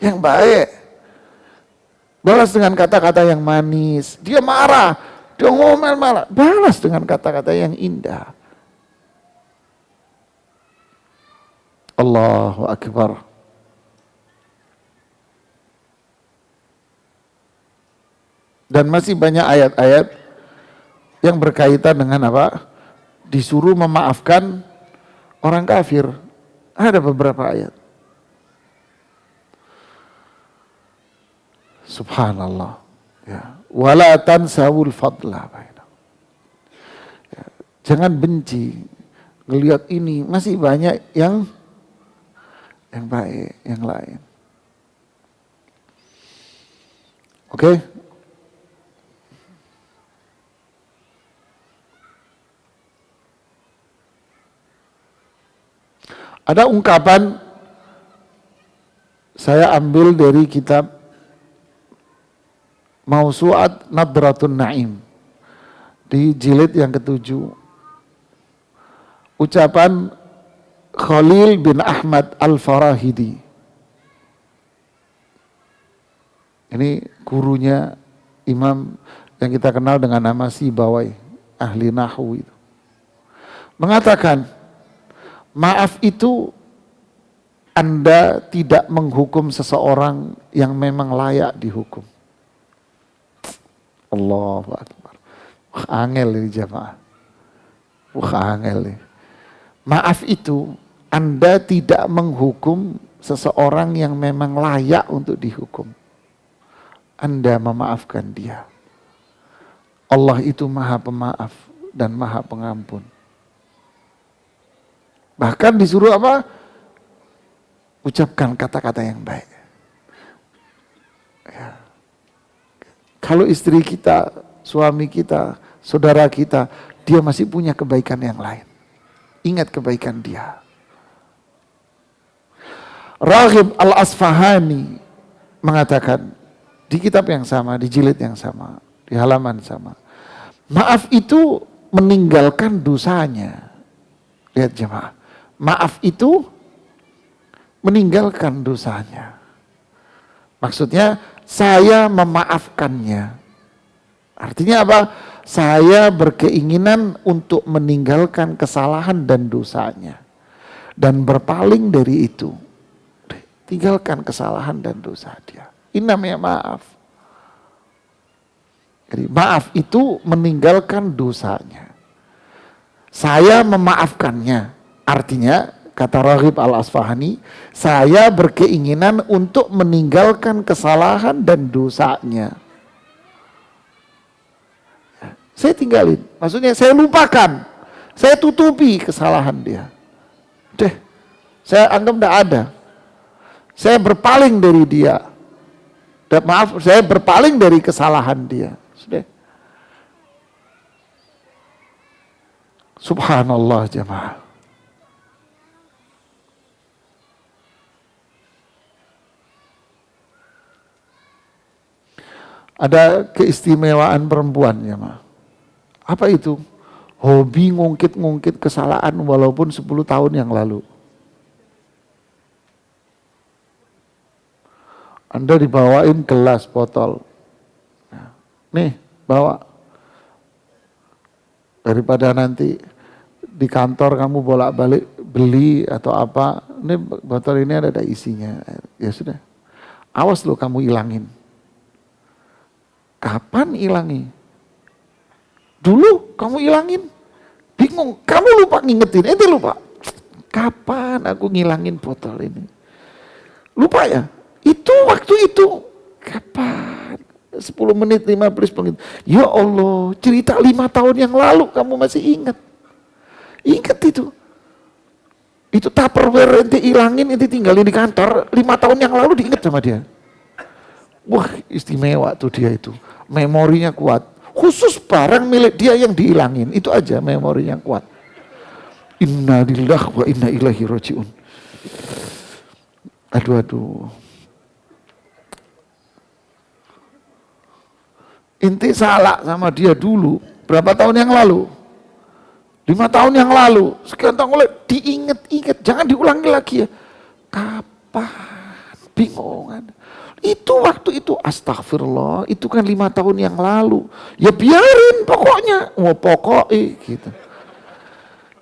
yang baik. Balas dengan kata-kata yang manis. Dia marah, dia ngomel marah. Balas dengan kata-kata yang indah. Allahu Akbar. Dan masih banyak ayat-ayat yang berkaitan dengan apa? Disuruh memaafkan orang kafir. Ada beberapa ayat. Subhanallah. Ya. Wala tansawul fadla. Ya. Jangan benci. Ngelihat ini masih banyak yang baik, yang lain. Oke? Ada ungkapan saya ambil dari kitab Mausu'at Nadratun Naim di jilid yang ke-7. Ucapan Khalil bin Ahmad Al-Farahidi. Ini gurunya imam yang kita kenal dengan nama Sibawai, ahli nahwu itu. Mengatakan, maaf itu Anda tidak menghukum seseorang yang memang layak dihukum. Allahu Akbar. Wah, angel ini jamaah. Wah, angel ini. Maaf itu Anda tidak menghukum seseorang yang memang layak untuk dihukum. Anda memaafkan dia. Allah itu Maha Pemaaf dan Maha Pengampun. Bahkan disuruh apa? Ucapkan kata-kata yang baik. Ya. Kalau istri kita, suami kita, saudara kita, dia masih punya kebaikan yang lain. Ingat kebaikan dia. Raghib Al-Asfahani mengatakan di kitab yang sama, di jilid yang sama, di halaman sama. Maaf itu meninggalkan dosanya. Lihat jemaah. Maaf itu meninggalkan dosanya. Maksudnya saya memaafkannya. Artinya apa? Saya berkeinginan untuk meninggalkan kesalahan dan dosanya. Dan berpaling dari itu. Tinggalkan kesalahan dan dosa dia. Ini namanya maaf. Jadi maaf itu meninggalkan dosanya. Saya memaafkannya. Artinya, kata Raghib Al-Asfahani, saya berkeinginan untuk meninggalkan kesalahan dan dosanya. Saya tinggalin, maksudnya saya lupakan, saya tutupi kesalahan dia. Udah, saya anggap tidak ada. Saya berpaling dari dia. Maaf, saya berpaling dari kesalahan dia. Sudah. Subhanallah jemaah. Ada keistimewaan perempuan ya ma. Apa itu? Hobi ngungkit-ngungkit kesalahan walaupun 10 tahun yang lalu. Anda dibawain gelas botol. Nih, bawa. Daripada nanti di kantor kamu bolak-balik beli atau apa. Ini botol ini ada isinya. Ya sudah. Awas lo kamu hilangin. Kapan ilangi? Dulu kamu ilangin. Bingung, kamu lupa ngingetin, ente lupa. Kapan aku ngilangin botol ini? Lupa ya? Itu waktu itu. Kapan? 10 menit, 15 menit. Ya Allah, cerita 5 tahun yang lalu kamu masih ingat. Ingat itu. Itu Tupperware ente ilangin, ente tinggalin di kantor. 5 tahun yang lalu diingat sama dia. Wah, istimewa tuh dia itu. Memorinya kuat. Khusus barang milik dia yang dihilangin. Itu aja memorinya kuat. Inna lillahi wa inna ilaihi raji'un. Aduh. Inti salah sama dia dulu. Berapa tahun yang lalu? 5 tahun yang lalu. Sekian tahun lalu. Diinget-inget. Jangan diulangi lagi ya. Kapan? Bingungan. Itu waktu itu astagfirullah, itu kan 5 tahun yang lalu. Ya biarin pokoknya. Gitu.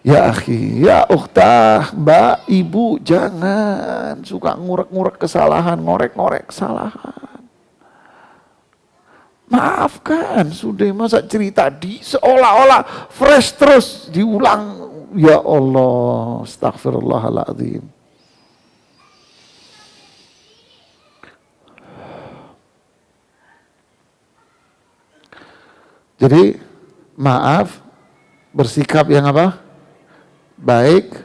Ya akhi, ya ukhtah, mbak, ibu, jangan suka ngurek-ngurek kesalahan, ngorek-ngorek kesalahan. Maafkan, sudah masa cerita seolah-olah fresh terus diulang. Ya Allah, astagfirullahaladzim. Jadi maaf, bersikap yang apa? Baik,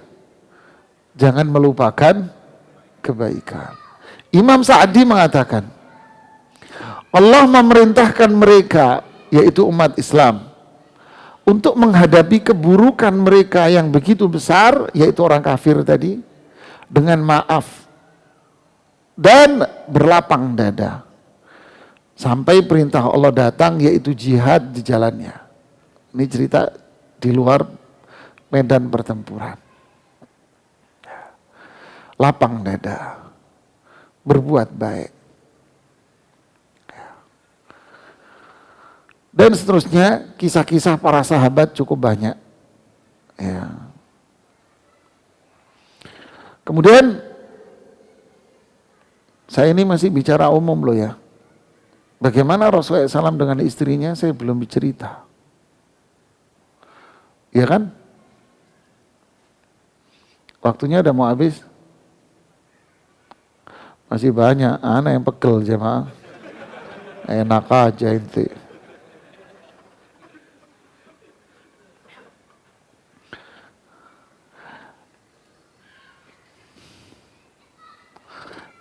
jangan melupakan kebaikan. Imam Sa'di mengatakan, Allah memerintahkan mereka, yaitu umat Islam, untuk menghadapi keburukan mereka yang begitu besar, yaitu orang kafir tadi, dengan maaf dan berlapang dada. Sampai perintah Allah datang, yaitu jihad di jalannya. Ini cerita di luar medan pertempuran. Lapang dada, berbuat baik. Dan seterusnya, kisah-kisah para sahabat cukup banyak. Ya. Kemudian, saya ini masih bicara umum loh ya. Bagaimana Rasulullah SAW dengan istrinya, saya belum bercerita. Ya kan? Waktunya udah mau habis. Masih banyak, anak yang pegel jemaah. Enak aja inti.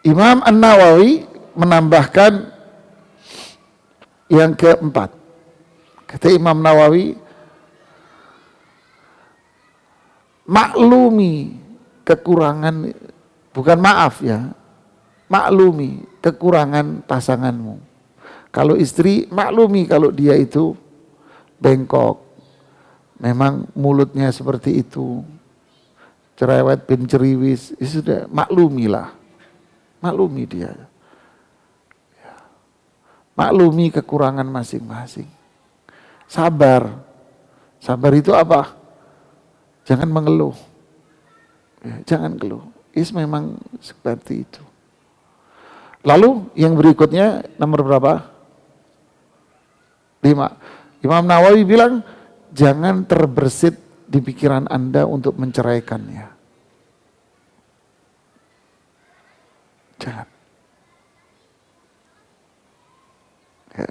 Imam An-Nawawi menambahkan yang keempat. Kata Imam Nawawi, maklumi kekurangan, bukan maaf ya, maklumi kekurangan pasanganmu. Kalau istri, maklumi kalau dia itu bengkok, memang mulutnya seperti itu, cerewet bin ceriwis, ya sudah, maklumilah, maklumi dia. Maklumi kekurangan masing-masing. Sabar. Sabar itu apa? Jangan mengeluh. Ya, jangan keluh. Memang seperti itu. Lalu yang berikutnya nomor berapa? 5. Imam Nawawi bilang, jangan terbersit di pikiran Anda untuk menceraikannya. Jangan. Ya.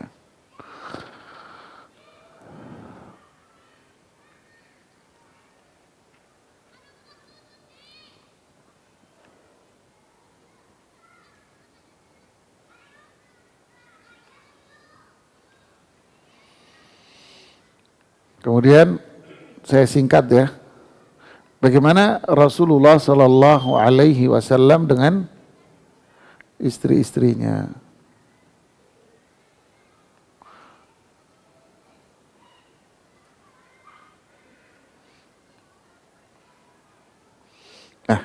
Kemudian saya singkat ya, bagaimana Rasulullah Shallallahu Alaihi Wasallam dengan istri-istrinya. Nah,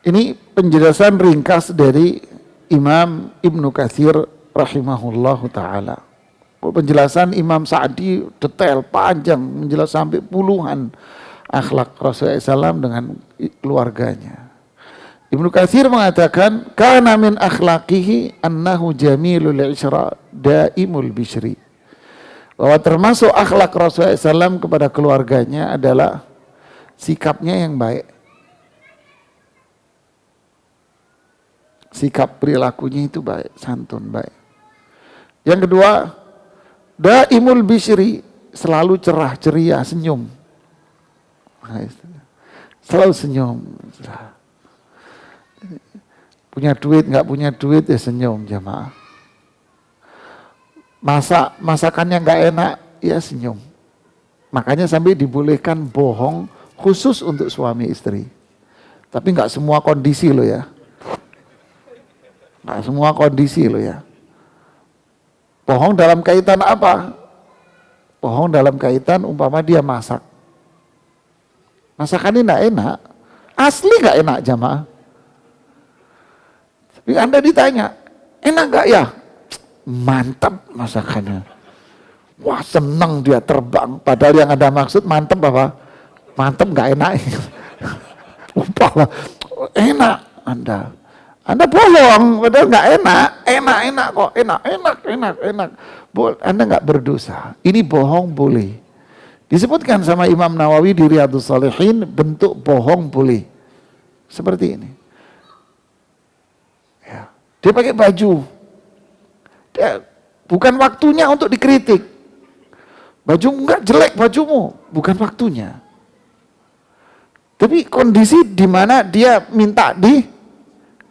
ini penjelasan ringkas dari Imam Ibnu Katsir rahimahullahu ta'ala. Penjelasan Imam Sa'di detail, panjang, menjelaskan sampai puluhan akhlak Rasulullah SAW dengan keluarganya. Ibnu Katsir mengatakan kana min akhlaqihi annahu jamilul isra daimul bishri. Bahwa termasuk akhlak Rasulullah SAW kepada keluarganya adalah sikapnya yang baik. Sikap perilakunya itu baik, santun baik. Yang kedua, daimul bishri, selalu cerah, ceria, senyum. Selalu senyum. Punya duit, nggak punya duit ya senyum jamaah. Masakannya nggak enak, ya senyum. Makanya sampai dibolehkan bohong khusus untuk suami istri. Tapi nggak semua kondisi loh ya. Nggak semua kondisi loh ya. Bohong dalam kaitan apa? Bohong dalam kaitan umpama dia masak. Masakannya nggak enak. Asli nggak enak jamaah. Tapi Anda ditanya, enak nggak ya? Mantap masakannya. Wah seneng dia terbang. Padahal yang Anda maksud mantap apa? Mantap nggak enak. Umpama enak Anda. Anda bohong, padahal nggak enak. Enak kok, enak. Anda nggak berdosa. Ini bohong boleh. Disebutkan sama Imam Nawawi di Riyadhus Shalihin, bentuk bohong boleh. Seperti ini. Ya. Dia pakai baju. Dia, bukan waktunya untuk dikritik. Baju enggak jelek bajumu, bukan waktunya. Tapi kondisi di mana dia minta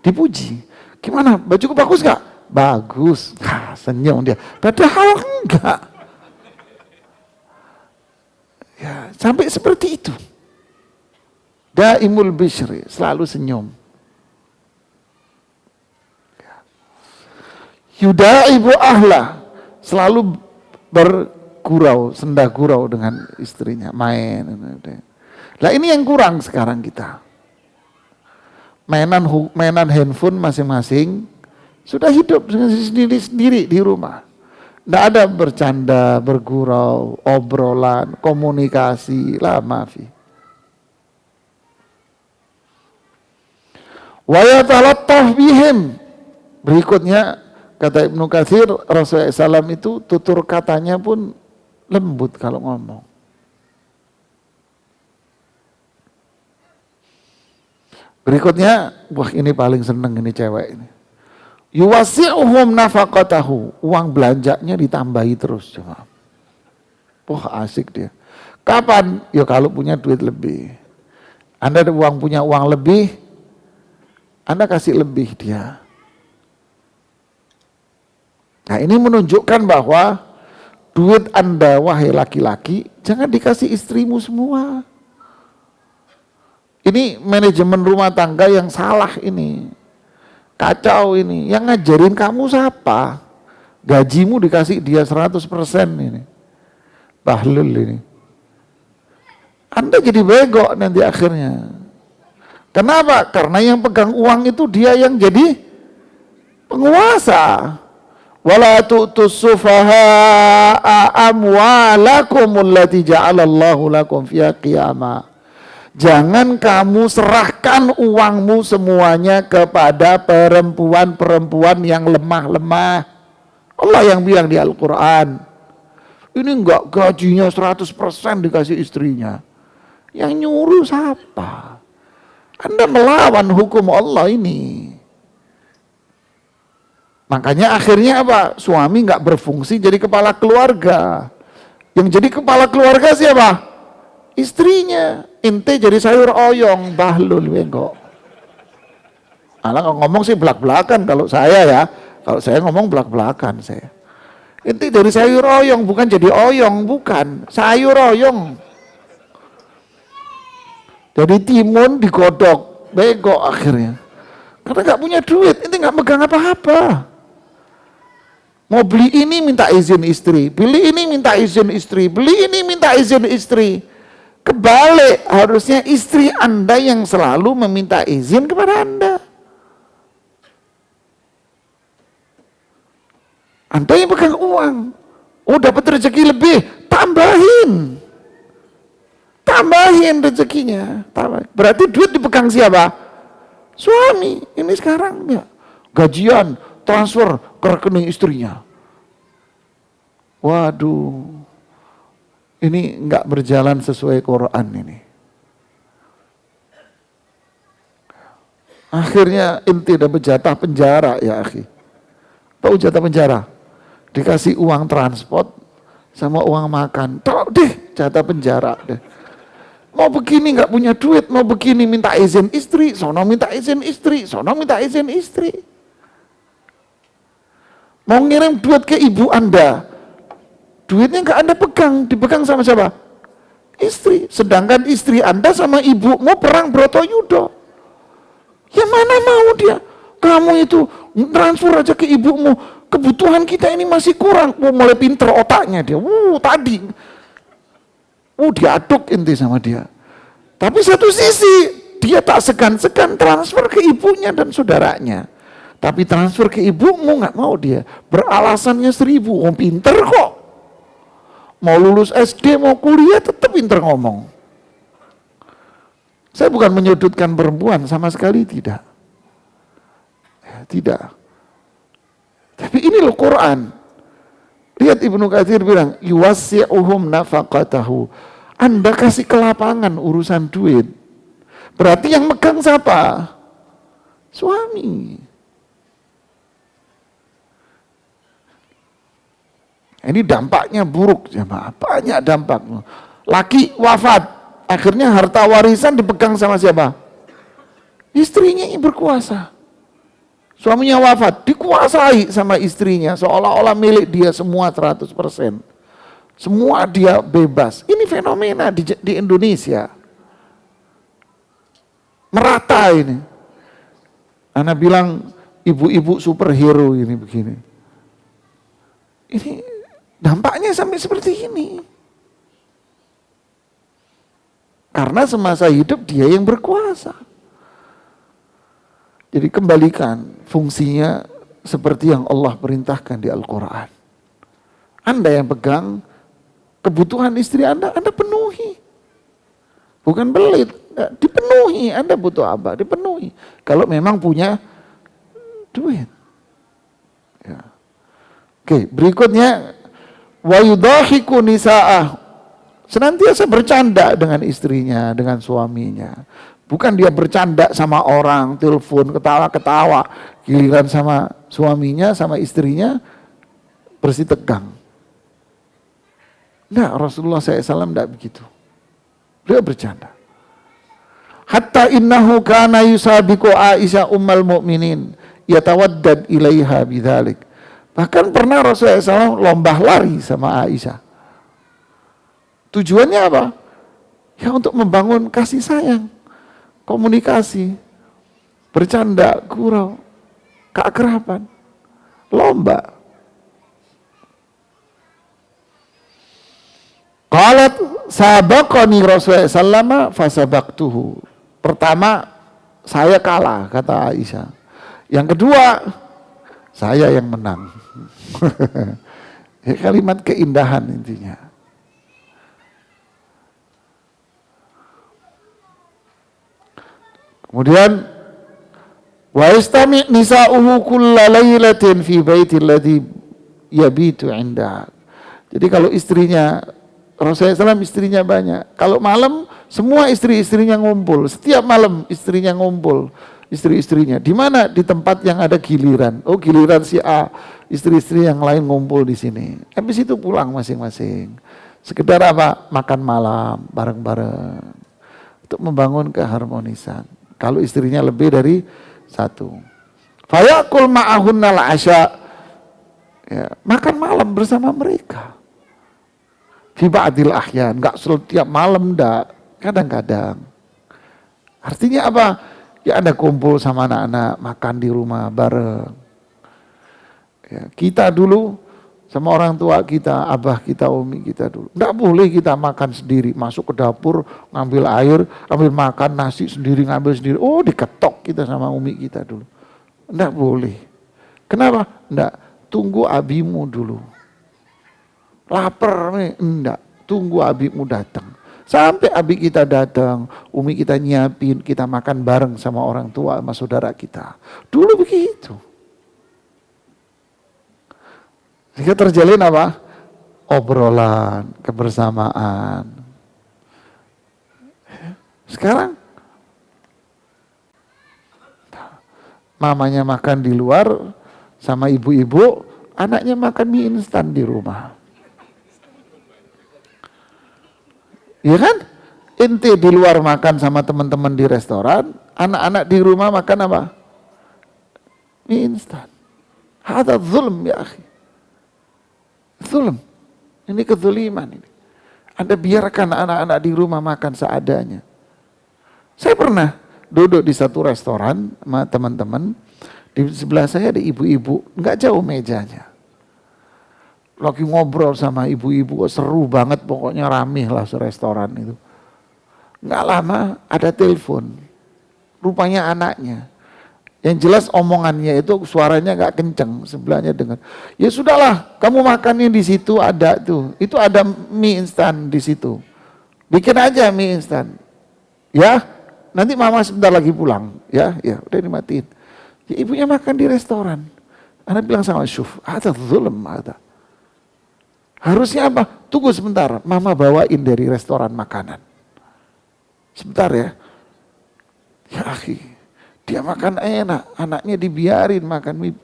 dipuji. Gimana? Bajuku bagus gak? Bagus. Senyum dia. Padahal enggak. Ya, sampai seperti itu. Daimul bishri, selalu senyum. Yudaibu ahla, selalu bergurau, senda gurau dengan istrinya, main. Nah ini yang kurang sekarang kita. Mainan handphone masing-masing sudah hidup sendiri-sendiri di rumah. Tidak ada bercanda, bergurau, obrolan, komunikasi, lah maafi. Wa yatalattaf bihim. Berikutnya kata Ibnu Katsir, Rasulullah SAW itu tutur katanya pun lembut kalau ngomong. Berikutnya, wah ini paling seneng ini cewek ini. Yuwasi'uhum nafaqatahu, uang belanjanya ditambahi terus. Wah asik dia. Kapan? Ya kalau punya duit lebih. Anda punya uang lebih, Anda kasih lebih dia. Nah ini menunjukkan bahwa duit Anda, wahai laki-laki, jangan dikasih istrimu semua. Ini manajemen rumah tangga yang salah ini. Kacau ini. Yang ngajarin kamu siapa? Gajimu dikasih dia 100% ini. Bahlul ini. Anda jadi bego nanti akhirnya. Kenapa? Karena yang pegang uang itu dia yang jadi penguasa. Wala tu'tus sufaha'a amwalakum allati ja'alallahu lakum fiha qiyama. Jangan kamu serahkan uangmu semuanya kepada perempuan-perempuan yang lemah-lemah. Allah yang bilang di Al-Quran. Ini enggak gajinya 100% dikasih istrinya. Yang nyuruh siapa? Anda melawan hukum Allah ini. Makanya akhirnya apa? Suami enggak berfungsi jadi kepala keluarga. Yang jadi kepala keluarga siapa? Istrinya. Ente jadi sayur oyong, bahlul bengkok. Alah ngomong sih belak-belakan kalau saya ya. Kalau saya ngomong belak-belakan saya. Ente dari sayur oyong, bukan jadi oyong, bukan. Sayur oyong. Jadi timun digodok, bengkok akhirnya. Karena gak punya duit, ente gak megang apa-apa. Mau beli ini minta izin istri, beli ini minta izin istri, beli ini minta izin istri. Kebalik, harusnya istri Anda yang selalu meminta izin kepada Anda. Anda yang pegang uang. Oh dapat rezeki lebih, tambahin. Tambahin rezekinya. Berarti duit dipegang siapa? Suami, ini sekarang ya, gajian, transfer ke rekening istrinya. Waduh, ini nggak berjalan sesuai Quran ini. Akhirnya inti dapat jatah penjara ya akhi. Tahu jatah penjara? Dikasih uang transport sama uang makan. Tahu deh jatah penjara deh. Mau begini nggak punya duit, mau begini minta izin istri, sono minta izin istri, sono minta izin istri. Mau ngirim duit ke ibu Anda, duitnya nggak Anda pegang, dipegang sama siapa? Istri. Sedangkan istri Anda sama ibu mau perang Bratayuda. Ya mana mau dia? Kamu itu transfer aja ke ibumu. Kebutuhan kita ini masih kurang. Mulai pinter otaknya dia. Tadi. Diaduk inti sama dia. Tapi satu sisi, dia tak segan-segan transfer ke ibunya dan saudaranya. Tapi transfer ke ibumu nggak mau dia. Beralasannya 1000. Pinter kok. Mau lulus SD, mau kuliah tetap pinter ngomong. Saya bukan menyudutkan perempuan, sama sekali tidak. Tidak. Tapi ini loh Quran. Lihat Ibnu Katsir bilang, yuwassi'uhum nafaqatahu. Anda kasih kelapangan urusan duit. Berarti yang megang siapa? Suami. Ini dampaknya buruk, jemaah. Banyak dampaknya. Laki wafat. Akhirnya harta warisan dipegang sama siapa? Istrinya yang berkuasa. Suaminya wafat, dikuasai sama istrinya. Seolah-olah milik dia semua 100%. Semua dia bebas. Ini fenomena di Indonesia. Merata ini. Ana bilang ibu-ibu superhero ini begini. Ini dampaknya sampai seperti ini. Karena semasa hidup dia yang berkuasa. Jadi kembalikan fungsinya seperti yang Allah perintahkan di Al-Quran. Anda yang pegang kebutuhan istri Anda penuhi. Bukan belit, dipenuhi. Anda butuh apa? Dipenuhi. Kalau memang punya duit. Ya. Oke, berikutnya wa yudhahiku nisa'ah. Senantiasa bercanda dengan istrinya, dengan suaminya. Bukan dia bercanda sama orang, telepon, ketawa-ketawa. Giliran sama suaminya, sama istrinya, bersih tegang. Nah, Rasulullah SAW tidak begitu. Dia bercanda. Hatta innahu kana yusabiqu Aisyah ummul mu'minin. Yatawaddad ilaiha bidzalik. Bahkan pernah Rasulullah SAW lomba lari sama Aisyah. Tujuannya apa? Ya untuk membangun kasih sayang, komunikasi, bercanda, gurau, keakraban, lomba. Qalat sabaqani Rasulullah sallallahu fasabaqtuhu. Pertama, saya kalah, kata Aisyah. Yang kedua, saya yang menang. Ya, kalimat keindahan intinya. Kemudian wa istami' nisa'uhu kulla lailatin fi baitil ladzi yabitu 'inda. Jadi kalau istrinya Rasulullah SAW istrinya banyak. Kalau malam semua istri-istrinya ngumpul. Setiap malam istrinya ngumpul. Istri-istrinya. Di mana? Di tempat yang ada giliran. Oh, giliran si A, istri-istri yang lain ngumpul di sini. Habis itu pulang masing-masing. Sekedar apa? Makan malam bareng-bareng. Untuk membangun keharmonisan. Kalau istrinya lebih dari satu. Fayaqul ma'ahunnal asya. Ya, makan malam bersama mereka. Fi ba'dil ahyan, enggak setiap malam enggak, kadang-kadang. Artinya apa? Ya Anda kumpul sama anak-anak, makan di rumah bareng. Ya, kita dulu sama orang tua kita, abah kita, umi kita dulu. Enggak boleh kita makan sendiri, masuk ke dapur, ngambil air, ambil makan nasi sendiri, ngambil sendiri. Oh, diketok kita sama umi kita dulu. Enggak boleh. Kenapa? Enggak, tunggu abimu dulu. Lapar nih, enggak, tunggu abimu datang. Sampai abi kita datang, umi kita nyiapin, kita makan bareng sama orang tua, sama saudara kita. Dulu begitu. Sehingga terjalin apa? Obrolan, kebersamaan. Sekarang mamanya makan di luar sama ibu-ibu, anaknya makan mie instan di rumah. Iya kan? Ente di luar makan sama teman-teman di restoran, anak-anak di rumah makan apa? Mie instan. Hada zulm ya akhi. Zulm. Ini kezuliman ini. Anda biarkan anak-anak di rumah makan seadanya. Saya pernah duduk di satu restoran sama teman-teman, di sebelah saya ada ibu-ibu, nggak jauh mejanya. Lagi ngobrol sama ibu-ibu, seru banget, pokoknya rame lah restoran itu. Nggak lama ada telepon, rupanya anaknya. Yang jelas omongannya itu suaranya nggak kenceng, sebelahnya dengar. Ya sudahlah, kamu makannya di situ ada tuh, itu ada mie instan di situ. Bikin aja mie instan, ya. Nanti mama sebentar lagi pulang, ya, udah dimatiin. Ya, ibunya makan di restoran. Anak bilang sama syuf, ada zulm ada. Harusnya apa? Tunggu sebentar, mama bawain dari restoran makanan. Sebentar ya. Ya akhi, dia makan enak, anaknya dibiarin makan mie.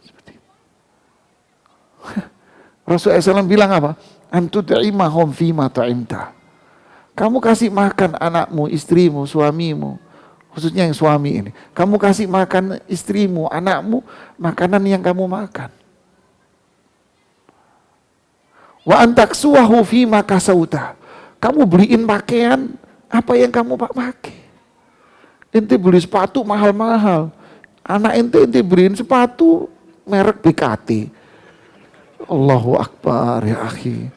Seperti itu. Rasulullah SAW bilang apa? Antu ta'imahum fima ta'imta. Kamu kasih makan anakmu, istrimu, suamimu. Khususnya yang suami ini. Kamu kasih makan istrimu, anakmu, makanan yang kamu makan. Wa antaksuwahu fima kasauta. Kamu beliin pakaian apa yang kamu pakai. Ente beli sepatu mahal-mahal. Anak ente beliin sepatu merek BKT. Allahu Akbar ya akhi.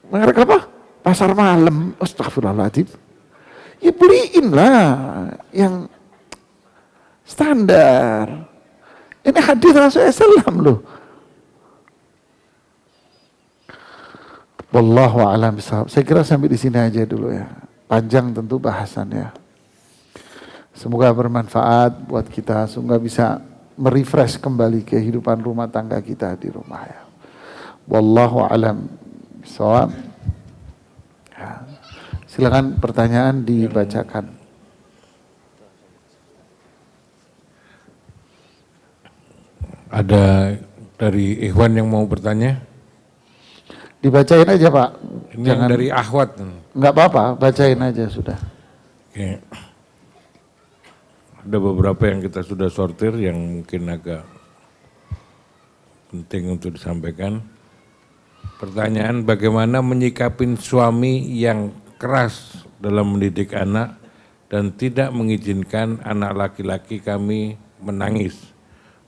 Merek apa? Pasar malam. Astagfirullahaladzim. Ya beliin lah yang standar. Ini hadis Rasulullah SAW loh. Wallahu a'lam bishawab. Saya kira sampai di sini aja dulu ya. Panjang tentu bahasannya. Semoga bermanfaat buat kita, semoga bisa merefresh kembali kehidupan rumah tangga kita di rumah ya. Wallahu a'lam bishawab. Ya. Silakan pertanyaan dibacakan. Ada dari Ikhwan yang mau bertanya? Dibacain aja Pak. Ini jangan dari Ahwat. Enggak apa-apa, bacain aja sudah. Oke. Ada beberapa yang kita sudah sortir yang mungkin agak penting untuk disampaikan. Pertanyaan, bagaimana menyikapin suami yang keras dalam mendidik anak dan tidak mengizinkan anak laki-laki kami menangis.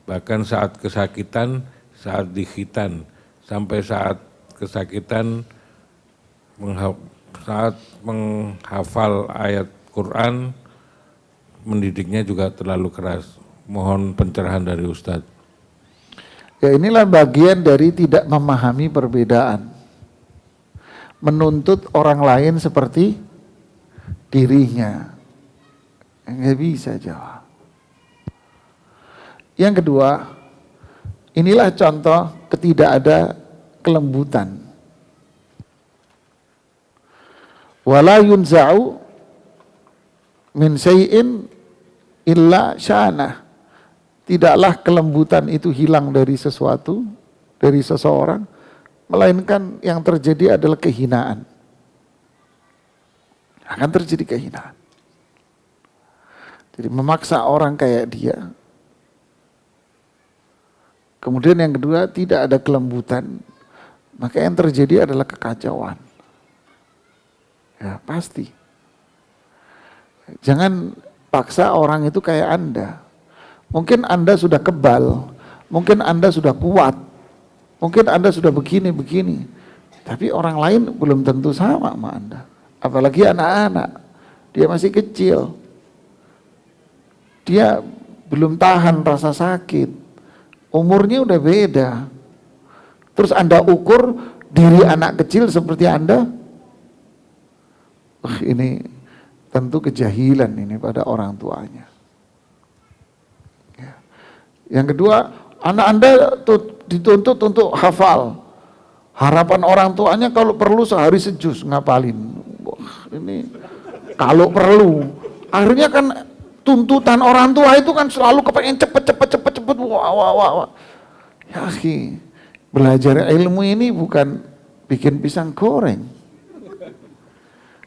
Bahkan saat kesakitan, saat dikhitan, sampai saat kesakitan, saat menghafal ayat Quran, mendidiknya juga terlalu keras. Mohon pencerahan dari Ustadz. Ya inilah bagian dari tidak memahami perbedaan. Menuntut orang lain seperti dirinya. Nggak bisa jawab. Yang kedua, inilah contoh ketidakada kelembutan. Wala yunza'u min syai'in illa sya'nah. Tidaklah kelembutan itu hilang dari sesuatu, dari seseorang, melainkan yang terjadi adalah kehinaan. Akan terjadi kehinaan. Jadi memaksa orang kayak dia. Kemudian yang kedua, tidak ada kelembutan, maka yang terjadi adalah kekacauan. Ya, pasti. Jangan paksa orang itu kayak Anda. Mungkin Anda sudah kebal, mungkin Anda sudah kuat, mungkin Anda sudah begini-begini. Tapi orang lain belum tentu sama Anda. Apalagi anak-anak, dia masih kecil. Dia belum tahan rasa sakit, umurnya udah beda. Terus Anda ukur diri anak kecil seperti Anda, Ini tentu kejahilan ini pada orang tuanya. Ya. Yang kedua, anak Anda dituntut untuk hafal. Harapan orang tuanya kalau perlu sehari sejuz ngapalin. Wah, ini kalau perlu. Akhirnya kan tuntutan orang tua itu kan selalu kepengen cepet. Wah. Ya akhi, belajar ilmu ini bukan bikin pisang goreng.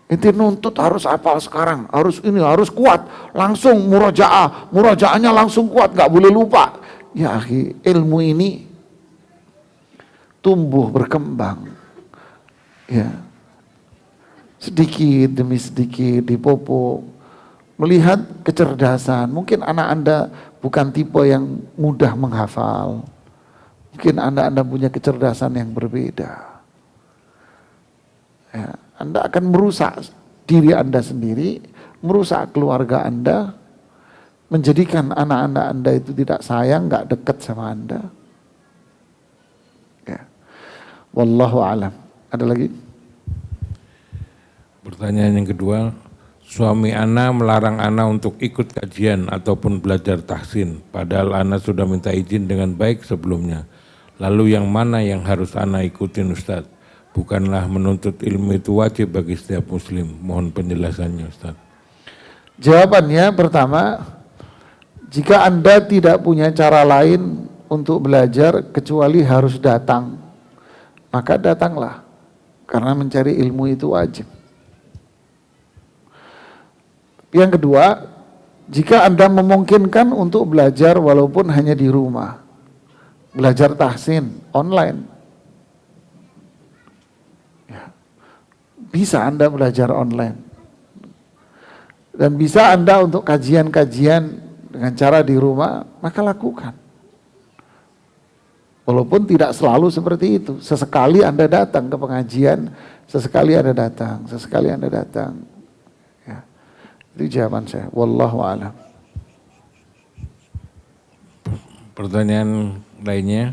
Itu nuntut harus hafal sekarang, harus kuat, langsung murojaahnya langsung kuat, nggak boleh lupa. Ya akhi, ilmu ini tumbuh berkembang, ya sedikit demi sedikit dipupuk, melihat kecerdasan. Mungkin anak Anda bukan tipe yang mudah menghafal, mungkin Anda punya kecerdasan yang berbeda. Ya, Anda akan merusak diri Anda sendiri, merusak keluarga Anda, menjadikan anak-anak Anda itu tidak sayang, nggak dekat sama Anda. Ya. Wallahu alam. Ada lagi? Pertanyaan yang kedua, suami Ana melarang Ana untuk ikut kajian ataupun belajar tahsin, padahal Ana sudah minta izin dengan baik sebelumnya. Lalu yang mana yang harus Ana ikutin Ustadz? Bukanlah menuntut ilmu itu wajib bagi setiap muslim. Mohon penjelasannya Ustadz. Jawabannya pertama, jika Anda tidak punya cara lain untuk belajar kecuali harus datang, maka datanglah, karena mencari ilmu itu wajib. Yang kedua, jika Anda memungkinkan untuk belajar walaupun hanya di rumah, belajar tahsin online, bisa Anda belajar online. Dan bisa Anda untuk kajian-kajian dengan cara di rumah, maka lakukan. Walaupun tidak selalu seperti itu. Sesekali Anda datang ke pengajian, sesekali Anda datang. Ya. Itu jawaban saya. Wallahu a'lam. Pertanyaan lainnya,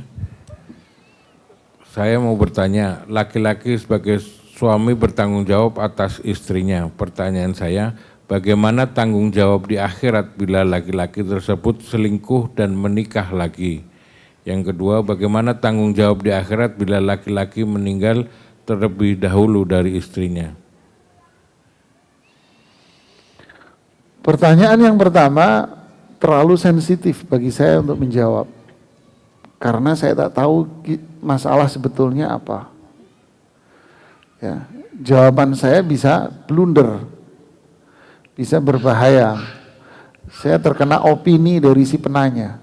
saya mau bertanya, laki-laki sebagai suami bertanggung jawab atas istrinya. Pertanyaan saya, bagaimana tanggung jawab di akhirat bila laki-laki tersebut selingkuh dan menikah lagi? Yang kedua, bagaimana tanggung jawab di akhirat bila laki-laki meninggal terlebih dahulu dari istrinya? Pertanyaan yang pertama terlalu sensitif bagi saya untuk menjawab. Karena saya tak tahu masalah sebetulnya apa. Ya, jawaban saya bisa blunder, bisa berbahaya. Saya terkena opini dari si penanya.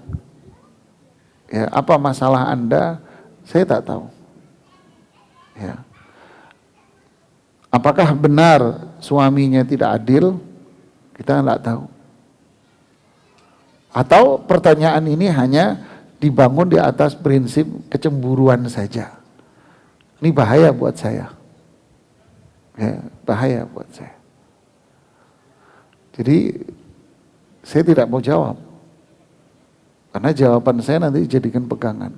Ya, apa masalah Anda? Saya tak tahu. Ya. Apakah benar suaminya tidak adil? Kita nggak tahu. Atau pertanyaan ini hanya dibangun di atas prinsip kecemburuan saja. Ini bahaya buat saya. Ya, bahaya buat saya. Jadi saya tidak mau jawab, karena jawaban saya nanti dijadikan pegangan.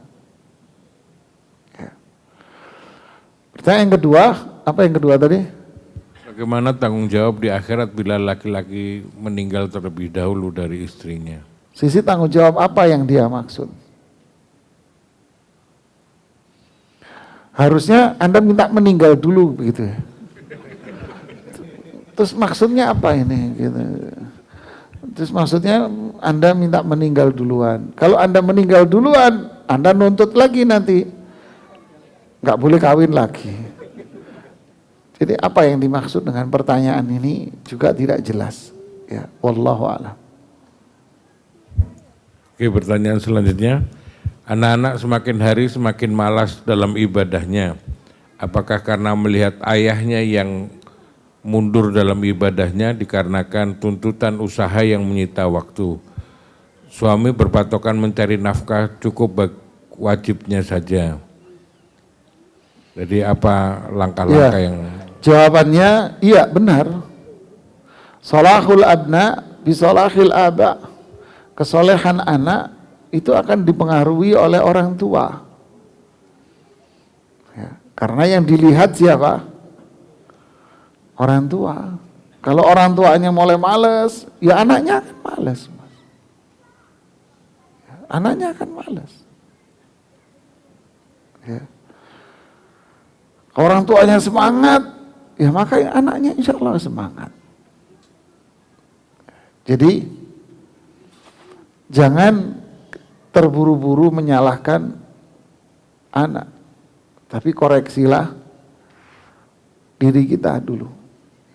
Ya. Pertanyaan yang kedua, apa yang kedua tadi? Bagaimana tanggung jawab di akhirat bila laki-laki meninggal terlebih dahulu dari istrinya? Sisi tanggung jawab apa yang dia maksud? Harusnya Anda minta meninggal dulu begitu ya. Terus maksudnya apa ini? Gitu. Terus maksudnya Anda minta meninggal duluan. Kalau Anda meninggal duluan, Anda nuntut lagi nanti. Nggak boleh kawin lagi. Jadi apa yang dimaksud dengan pertanyaan ini juga tidak jelas. Ya, wallahu a'lam. Oke, pertanyaan selanjutnya. Anak-anak semakin hari semakin malas dalam ibadahnya. Apakah karena melihat ayahnya yang mundur dalam ibadahnya dikarenakan tuntutan usaha yang menyita waktu? Suami berpatokan mencari nafkah cukup wajibnya saja. Jadi apa langkah-langkah yang... Jawabannya iya benar. Salahul abna bisalahil aba. Kesolehan anak itu akan dipengaruhi oleh orang tua. Ya, karena yang dilihat siapa? Orang tua. Kalau orang tuanya mulai males, ya anaknya akan males. Anaknya akan males. Ya. Kalau orang tuanya semangat, ya maka anaknya insya Allah semangat. Jadi jangan terburu-buru menyalahkan anak, tapi koreksilah diri kita dulu.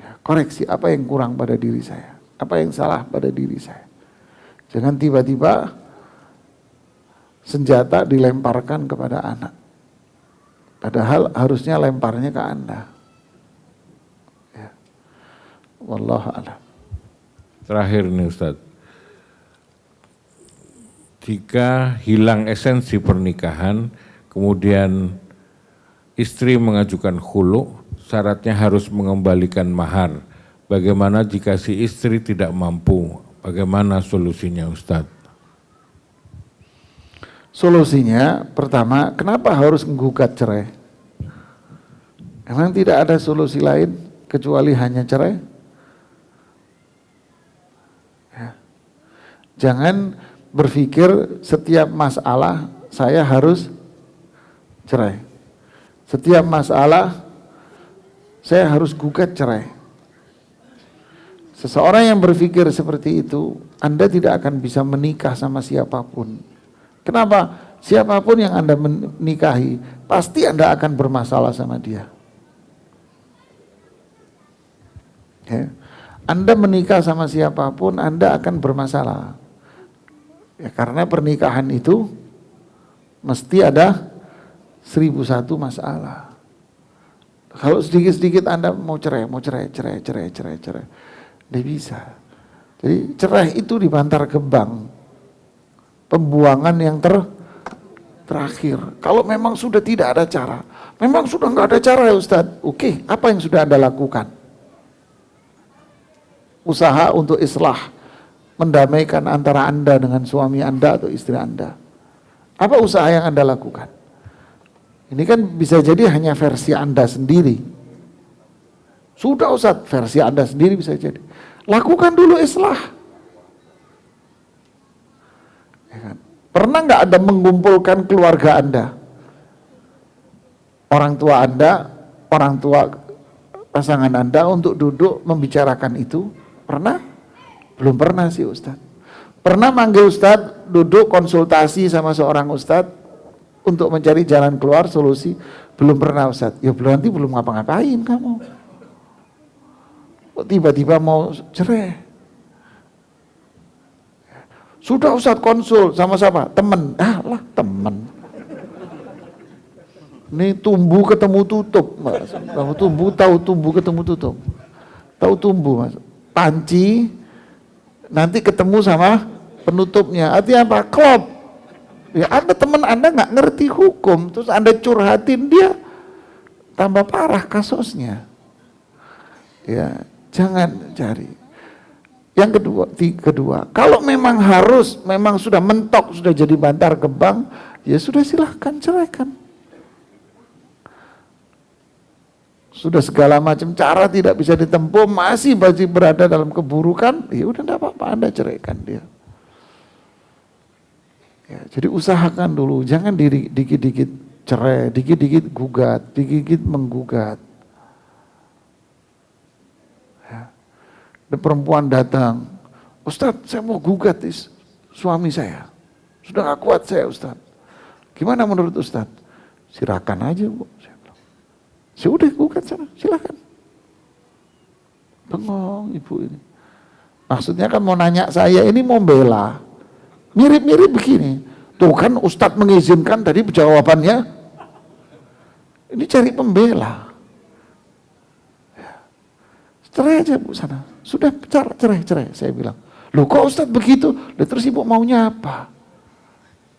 Ya, koreksi apa yang kurang pada diri saya, apa yang salah pada diri saya. Jangan tiba-tiba senjata dilemparkan kepada anak, padahal harusnya lemparnya ke Anda. Ya. Wallahu a'lam. Terakhir nih Ustadz, jika hilang esensi pernikahan, kemudian istri mengajukan khulu, syaratnya harus mengembalikan mahar. Bagaimana jika si istri tidak mampu? Bagaimana solusinya Ustadz? Solusinya pertama, kenapa harus menggugat cerai? Emang tidak ada solusi lain kecuali hanya cerai? Jangan berpikir setiap masalah saya harus cerai. Setiap masalah saya harus gugat cerai. Seseorang yang berpikir seperti itu, Anda tidak akan bisa menikah sama siapapun. Kenapa? Siapapun yang Anda menikahi, pasti Anda akan bermasalah sama dia. Ya. Anda menikah sama siapapun, Anda akan bermasalah. Ya, karena pernikahan itu mesti ada 1001 masalah. Kalau sedikit-sedikit Anda mau cerai. Tidak bisa. Jadi cerai itu dibantar ke bank. Pembuangan yang terakhir. Kalau memang sudah tidak ada cara. Memang sudah nggak ada cara ya Ustadz. Oke, apa yang sudah Anda lakukan? Usaha untuk islah. Mendamaikan antara Anda dengan suami Anda atau istri Anda. Apa usaha yang Anda lakukan? Ini kan bisa jadi hanya versi Anda sendiri. Sudah Ustadz, versi Anda sendiri bisa jadi. Lakukan dulu islah. Ya kan? Pernah nggak Anda mengumpulkan keluarga Anda? Orang tua Anda, orang tua pasangan Anda untuk duduk membicarakan itu? Pernah? Belum pernah sih Ustadz. Pernah manggil Ustadz, duduk konsultasi sama seorang Ustadz untuk mencari jalan keluar, solusi? Belum pernah Ustadz. Ya berarti belum ngapa-ngapain kamu. Kok tiba-tiba mau cerai? Sudah Ustadz konsul sama siapa? Temen. Ah lah temen. Ini tumbuh ketemu tutup. Kamu tahu tumbuh ketemu tutup. Tahu tumbuh Mas. Panci nanti ketemu sama penutupnya. Artinya apa? Klop. Ya Anda teman Anda nggak ngerti hukum, terus Anda curhatin dia, tambah parah kasusnya. Ya jangan cari. Yang kedua, kalau memang memang sudah mentok, sudah jadi bantar gebang, ya sudah silahkan ceraikan. Sudah segala macam cara tidak bisa ditempuh, masih berada dalam keburukan, ya udah enggak apa-apa, Anda ceraikan dia. Ya, jadi usahakan dulu, jangan dikit-dikit cerai, dikit-dikit gugat, dikit-dikit menggugat. Ya. Ada perempuan datang, Ustadz saya mau gugat suami saya, sudah gak kuat saya Ustadz. Gimana menurut Ustadz? Silakan aja Bu. Sudah gugat sana, silakan. Bengong ibu ini. Maksudnya kan mau nanya saya, ini mau bela. Mirip-mirip begini. Tuh kan Ustadz mengizinkan tadi jawabannya. Ini cari pembela. Cerai aja Bu sana. Sudah cerai. Saya bilang. Loh kok Ustadz begitu? Loh, terus ibu maunya apa?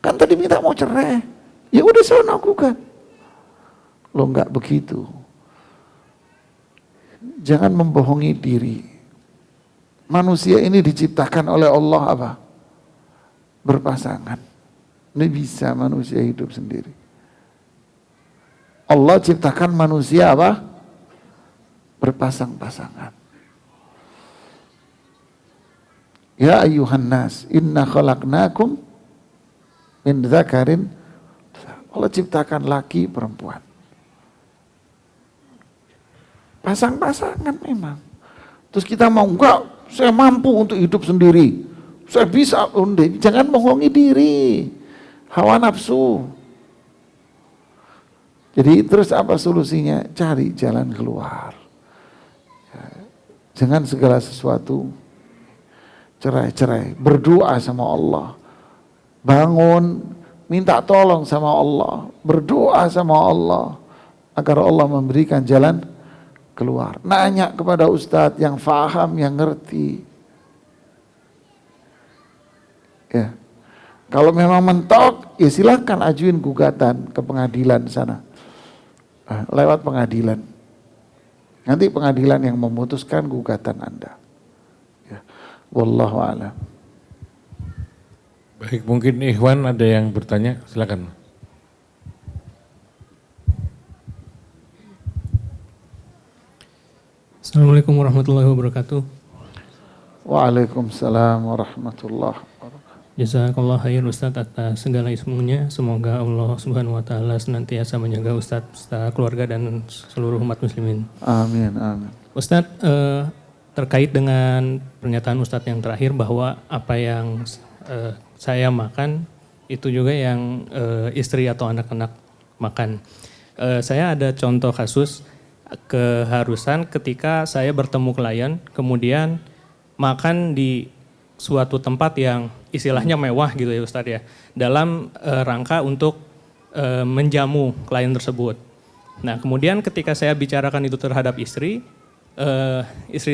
Kan tadi minta mau cerai. Ya udah sana gugat. Lo enggak begitu. Jangan membohongi diri. Manusia ini diciptakan oleh Allah apa? Berpasangan. Ini bisa manusia hidup sendiri. Allah ciptakan manusia apa? Berpasang-pasangan. Ya ayyuhan nas, inna khalaqnakum min dzakarin. Allah ciptakan laki perempuan. Pasang-pasangan memang. Terus kita mau, enggak, saya mampu untuk hidup sendiri. Saya bisa, jangan bohongi diri. Hawa nafsu. Jadi terus apa solusinya? Cari jalan keluar. Jangan segala sesuatu cerai-cerai. Berdoa sama Allah. Bangun, minta tolong sama Allah. Berdoa sama Allah. Agar Allah memberikan jalan keluar. Nanya kepada ustadz yang faham, yang ngerti. Ya. Kalau memang mentok, ya silakan ajuin gugatan ke pengadilan sana. Lewat pengadilan. Nanti pengadilan yang memutuskan gugatan Anda. Ya. Wallahu a'lam. Baik, mungkin Ikhwan ada yang bertanya, silakan. Assalamualaikum warahmatullahi wabarakatuh. Waalaikumsalam warahmatullahi wabarakatuh. Jazakallah khair Ustadz atas segala ilmunya. Semoga Allah Subhanahu wa taala senantiasa menjaga Ustadz serta keluarga dan seluruh umat muslimin. Amin, amin. Ustadz, terkait dengan pernyataan Ustadz yang terakhir bahwa apa yang saya makan itu juga yang istri atau anak-anak makan. Saya ada contoh kasus keharusan ketika saya bertemu klien, kemudian makan di suatu tempat yang istilahnya mewah gitu ya Ustadz ya, dalam rangka untuk menjamu klien tersebut. Nah kemudian ketika saya bicarakan itu terhadap istri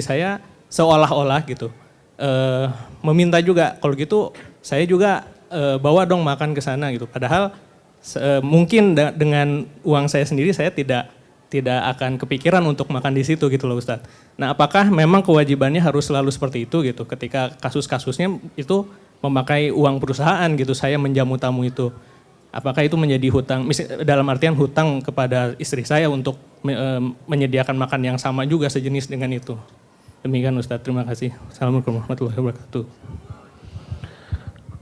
saya seolah-olah gitu meminta juga, kalau gitu saya juga bawa dong makan ke sana gitu. Padahal mungkin dengan uang saya sendiri saya tidak akan kepikiran untuk makan di situ gitu loh Ustadz. Nah apakah memang kewajibannya harus selalu seperti itu gitu ketika kasus-kasusnya itu memakai uang perusahaan gitu, saya menjamu tamu itu. Apakah itu menjadi hutang, dalam artian hutang kepada istri saya untuk menyediakan makan yang sama juga sejenis dengan itu. Demikian Ustadz, terima kasih. Assalamualaikum warahmatullahi wabarakatuh.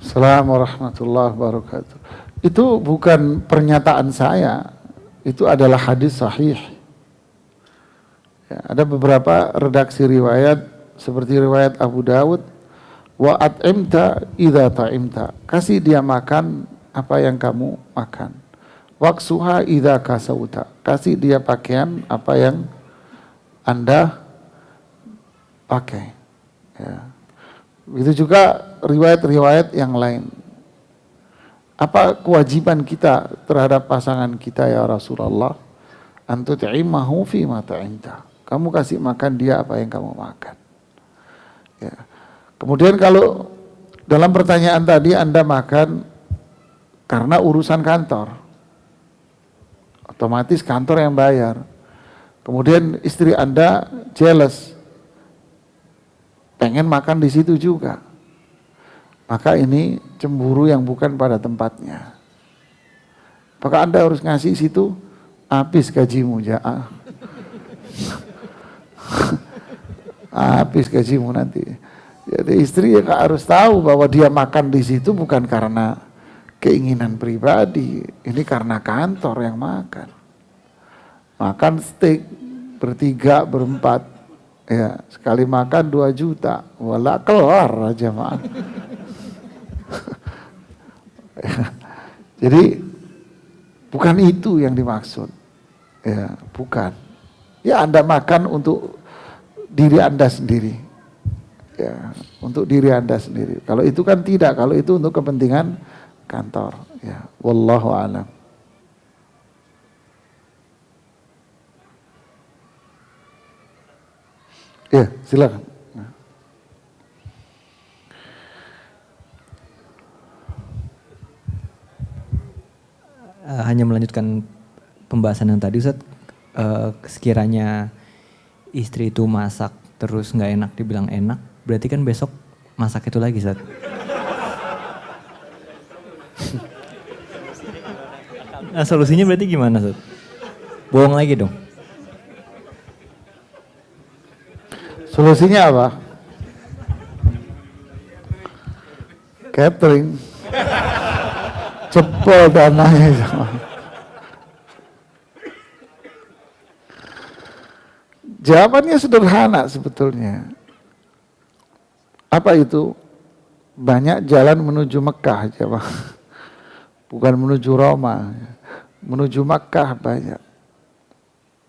Assalamualaikum warahmatullahi wabarakatuh. Itu bukan pernyataan saya. Itu adalah hadis sahih. Ya, ada beberapa redaksi riwayat seperti riwayat Abu Dawud, wa at'imta idza ta'imta. Kasih dia makan apa yang kamu makan. Waksuha idza kasauta. Kasih dia pakaian apa yang Anda pakai. Ya. Itu juga riwayat-riwayat yang lain. Apa kewajiban kita terhadap pasangan kita ya Rasulullah? Antu ta'imahu fi ma ta'inta. Kamu kasih makan dia apa yang kamu makan. Ya. Kemudian kalau dalam pertanyaan tadi Anda makan karena urusan kantor, otomatis kantor yang bayar. Kemudian istri Anda jealous, pengen makan di situ juga. Maka ini cemburu yang bukan pada tempatnya. Maka Anda harus ngasih situ, habis gajimu ya. Habis gajimu nanti. Jadi istri ya harus tahu bahwa dia makan di situ bukan karena keinginan pribadi. Ini karena kantor yang makan. Makan steak bertiga, berempat. Ya, sekali makan 2 juta. Wala kelar aja maaf. Jadi bukan itu yang dimaksud. Ya, bukan. Ya Anda makan untuk diri Anda sendiri. Ya, untuk diri Anda sendiri. Kalau itu kan tidak, kalau itu untuk kepentingan kantor. Ya, wallahu a'lam. Ya, silakan. Hanya melanjutkan pembahasan yang tadi Ustaz, sekiranya istri itu masak terus nggak enak dibilang enak, berarti kan besok masak itu lagi Ustaz. Nah solusinya berarti gimana Ustaz? Bohong lagi dong? Solusinya apa? catering. Jebol dananya. Jawabannya sederhana sebetulnya. Apa itu? Banyak jalan menuju Mekah aja, Pak. Bukan menuju Roma. Menuju Mekah banyak.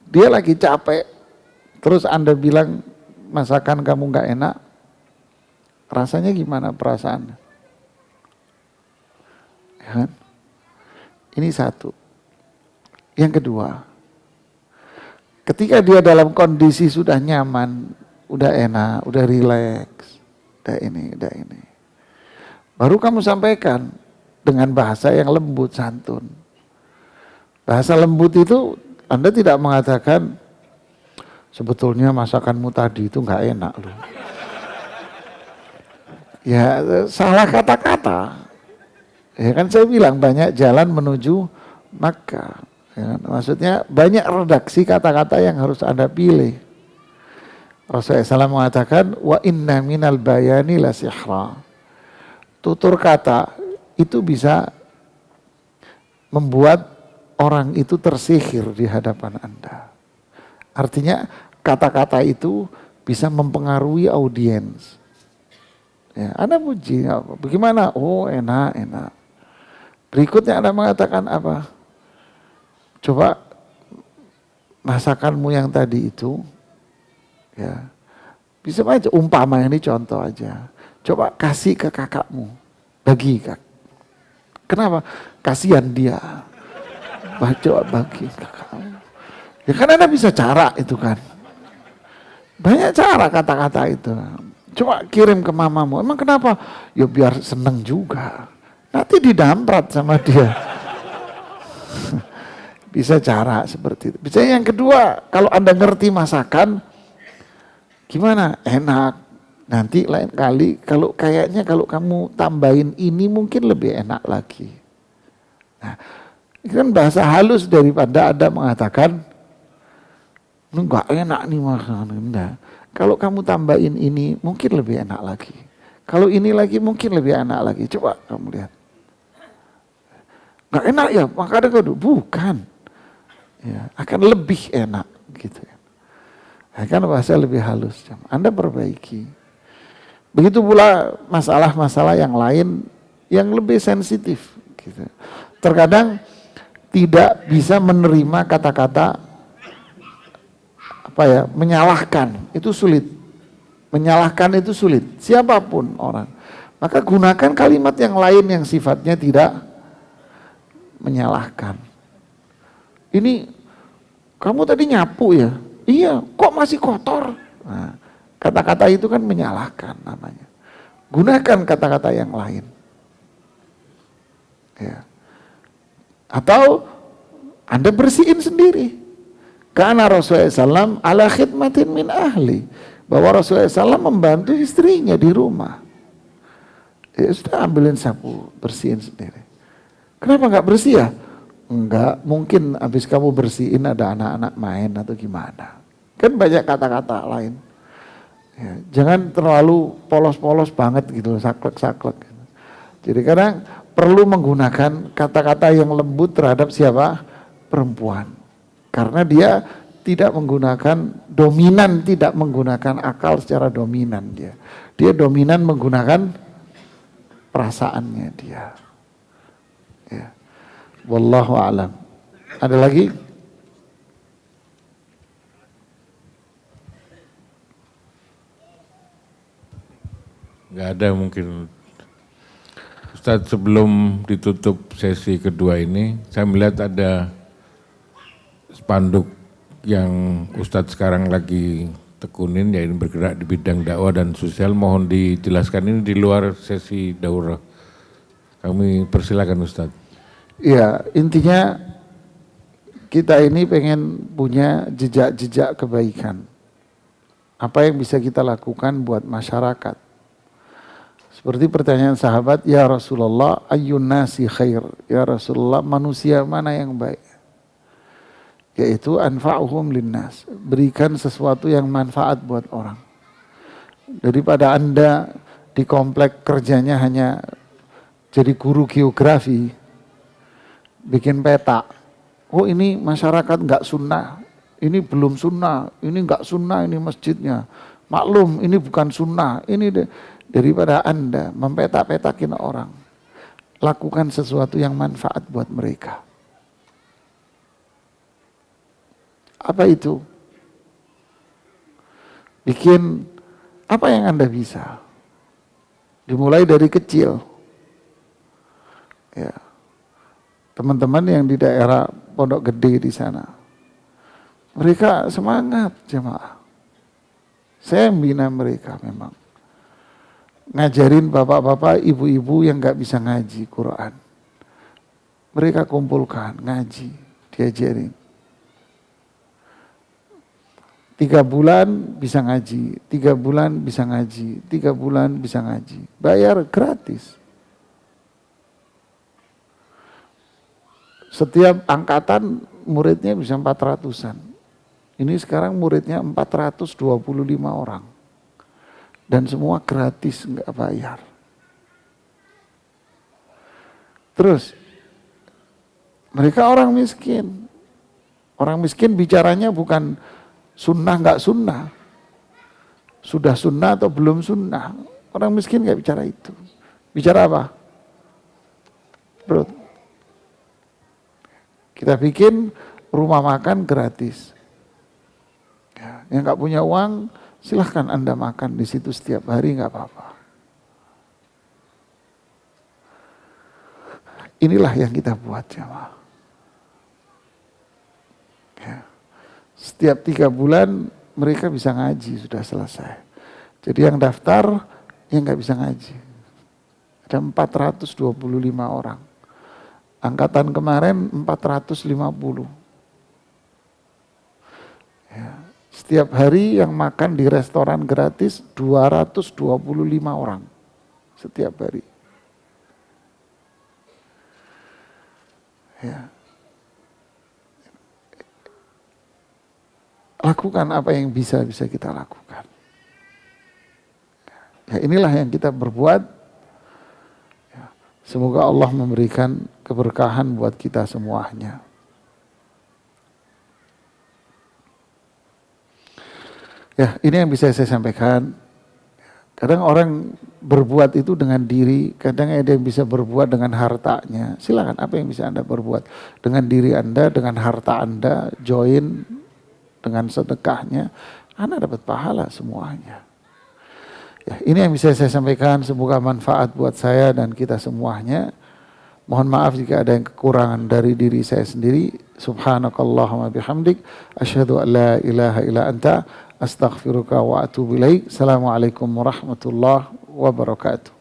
Dia lagi capek. Terus Anda bilang masakan kamu nggak enak. Rasanya gimana perasaan? Ya kan? Ini satu. Yang kedua, ketika dia dalam kondisi sudah nyaman, udah enak, udah rileks, udah ini. Baru kamu sampaikan dengan bahasa yang lembut, santun. Bahasa lembut itu Anda tidak mengatakan, sebetulnya masakanmu tadi itu nggak enak loh. Ya salah kata-kata. Ya kan saya bilang banyak jalan menuju Makkah. Ya, maksudnya banyak redaksi kata-kata yang harus Anda pilih. Rasulullah SAW mengatakan, wa inna minal bayani la sihra. Tutur kata itu bisa membuat orang itu tersihir di hadapan Anda. Artinya kata-kata itu bisa mempengaruhi audiens. Ya, Anda puji, bagaimana? Oh enak. Berikutnya Anda mengatakan apa? Coba masakanmu yang tadi itu, ya bisa aja umpama ini contoh aja. Coba kasih ke kakakmu, bagi kak. Kenapa? Kasihan dia. Coba bagi kakakmu. Ya kan Anda bisa cara itu kan. Banyak cara kata-kata itu. Coba kirim ke mamamu. Emang kenapa? Ya biar seneng juga. Nanti didamprat sama dia. Bisa cara seperti itu. Bisa yang kedua, kalau Anda ngerti masakan, gimana? Enak. Nanti lain kali, kalau kamu tambahin ini mungkin lebih enak lagi. Nah, ini kan bahasa halus daripada Anda mengatakan, enggak enak nih makanan. Enggak. Kalau kamu tambahin ini mungkin lebih enak lagi. Kalau ini lagi mungkin lebih enak lagi. Coba kamu lihat. Enggak enak ya, makanya kau bukan. Ya, akan lebih enak gitu ya. Kan bahasa lebih halus. Anda perbaiki. Begitu pula masalah-masalah yang lain yang lebih sensitif gitu. Terkadang tidak bisa menerima kata-kata menyalahkan, itu sulit. Menyalahkan itu sulit, siapapun orang. Maka gunakan kalimat yang lain yang sifatnya tidak menyalahkan. Ini kamu tadi nyapu ya? Iya, kok masih kotor? Nah, kata-kata itu kan menyalahkan namanya. Gunakan kata-kata yang lain. Ya. Atau Anda bersihin sendiri. Karena Rasulullah SAW ala khidmatin min ahli. Bahwa Rasulullah SAW membantu istrinya di rumah. Ya sudah ambilin sapu, bersihin sendiri. Kenapa nggak bersih ya? Enggak, mungkin habis kamu bersihin ada anak-anak main atau gimana. Kan banyak kata-kata lain. Ya, jangan terlalu polos-polos banget gitu, saklek-saklek. Jadi kadang perlu menggunakan kata-kata yang lembut terhadap siapa? Perempuan. Karena dia tidak menggunakan dominan, tidak menggunakan akal secara dominan dia. Dia dominan menggunakan perasaannya dia. Ya. Wallahu a'lam. Ada lagi? Nggak ada mungkin. Ustadz, sebelum ditutup sesi kedua ini, saya melihat ada spanduk yang Ustadz sekarang lagi tekunin, yaitu bergerak di bidang dakwah dan sosial. Mohon dijelaskan, ini di luar sesi daurah. Kami persilakan Ustadz. Ya, intinya kita ini pengen punya jejak-jejak kebaikan. Apa yang bisa kita lakukan buat masyarakat? Seperti pertanyaan sahabat, ya Rasulullah, ayyun nasi khair? Ya Rasulullah, manusia mana yang baik? Yaitu anfa'uhum linnas. Berikan sesuatu yang manfaat buat orang. Daripada Anda di komplek kerjanya hanya jadi guru geografi, bikin peta. Oh ini masyarakat nggak sunnah, ini belum sunnah, ini nggak sunnah, ini masjidnya. Maklum, ini bukan sunnah. Ini daripada Anda mempeta-petakin orang, lakukan sesuatu yang manfaat buat mereka. Apa itu? Bikin apa yang Anda bisa. Dimulai dari kecil. Ya. Teman-teman yang di daerah Pondok Gede di sana, mereka semangat jemaah. Saya bina mereka memang. Ngajarin bapak-bapak, ibu-ibu yang gak bisa ngaji Quran. Mereka kumpulkan, ngaji, diajarin. 3 bulan bisa ngaji, 3 bulan bisa ngaji, 3 bulan bisa ngaji. Bayar gratis. Setiap angkatan muridnya bisa 400-an. Ini sekarang muridnya 425 orang. Dan semua gratis, enggak bayar. Terus, mereka orang miskin. Orang miskin bicaranya bukan sunnah enggak sunnah. Sudah sunnah atau belum sunnah. Orang miskin enggak bicara itu. Bicara apa? Bro, kita bikin rumah makan gratis. Yang nggak punya uang, silahkan Anda makan di situ setiap hari, nggak apa-apa. Inilah yang kita buat, jemaah. Ya. Setiap 3 bulan mereka bisa ngaji, sudah selesai. Jadi yang daftar, yang nggak bisa ngaji. Ada 425 orang. Angkatan kemarin 450. Ya. Setiap hari yang makan di restoran gratis 225 orang. Setiap hari. Ya. Lakukan apa yang bisa kita lakukan. Ya, inilah yang kita berbuat. Ya. Semoga Allah memberikan keberkahan buat kita semuanya. Ya, ini yang bisa saya sampaikan. Kadang orang berbuat itu dengan diri, kadang ada yang bisa berbuat dengan hartanya. Silakan, apa yang bisa Anda berbuat dengan diri Anda, dengan harta Anda, join dengan sedekahnya, Anda dapat pahala semuanya. Ya, ini yang bisa saya sampaikan, semoga manfaat buat saya dan kita semuanya. Mohon maaf jika ada yang kekurangan dari diri saya sendiri. Subhanakallahumma bihamdik, asyhadu an la ilaha illa anta, astaghfiruka wa atubu ilaik. Assalamualaikum warahmatullahi wabarakatuh.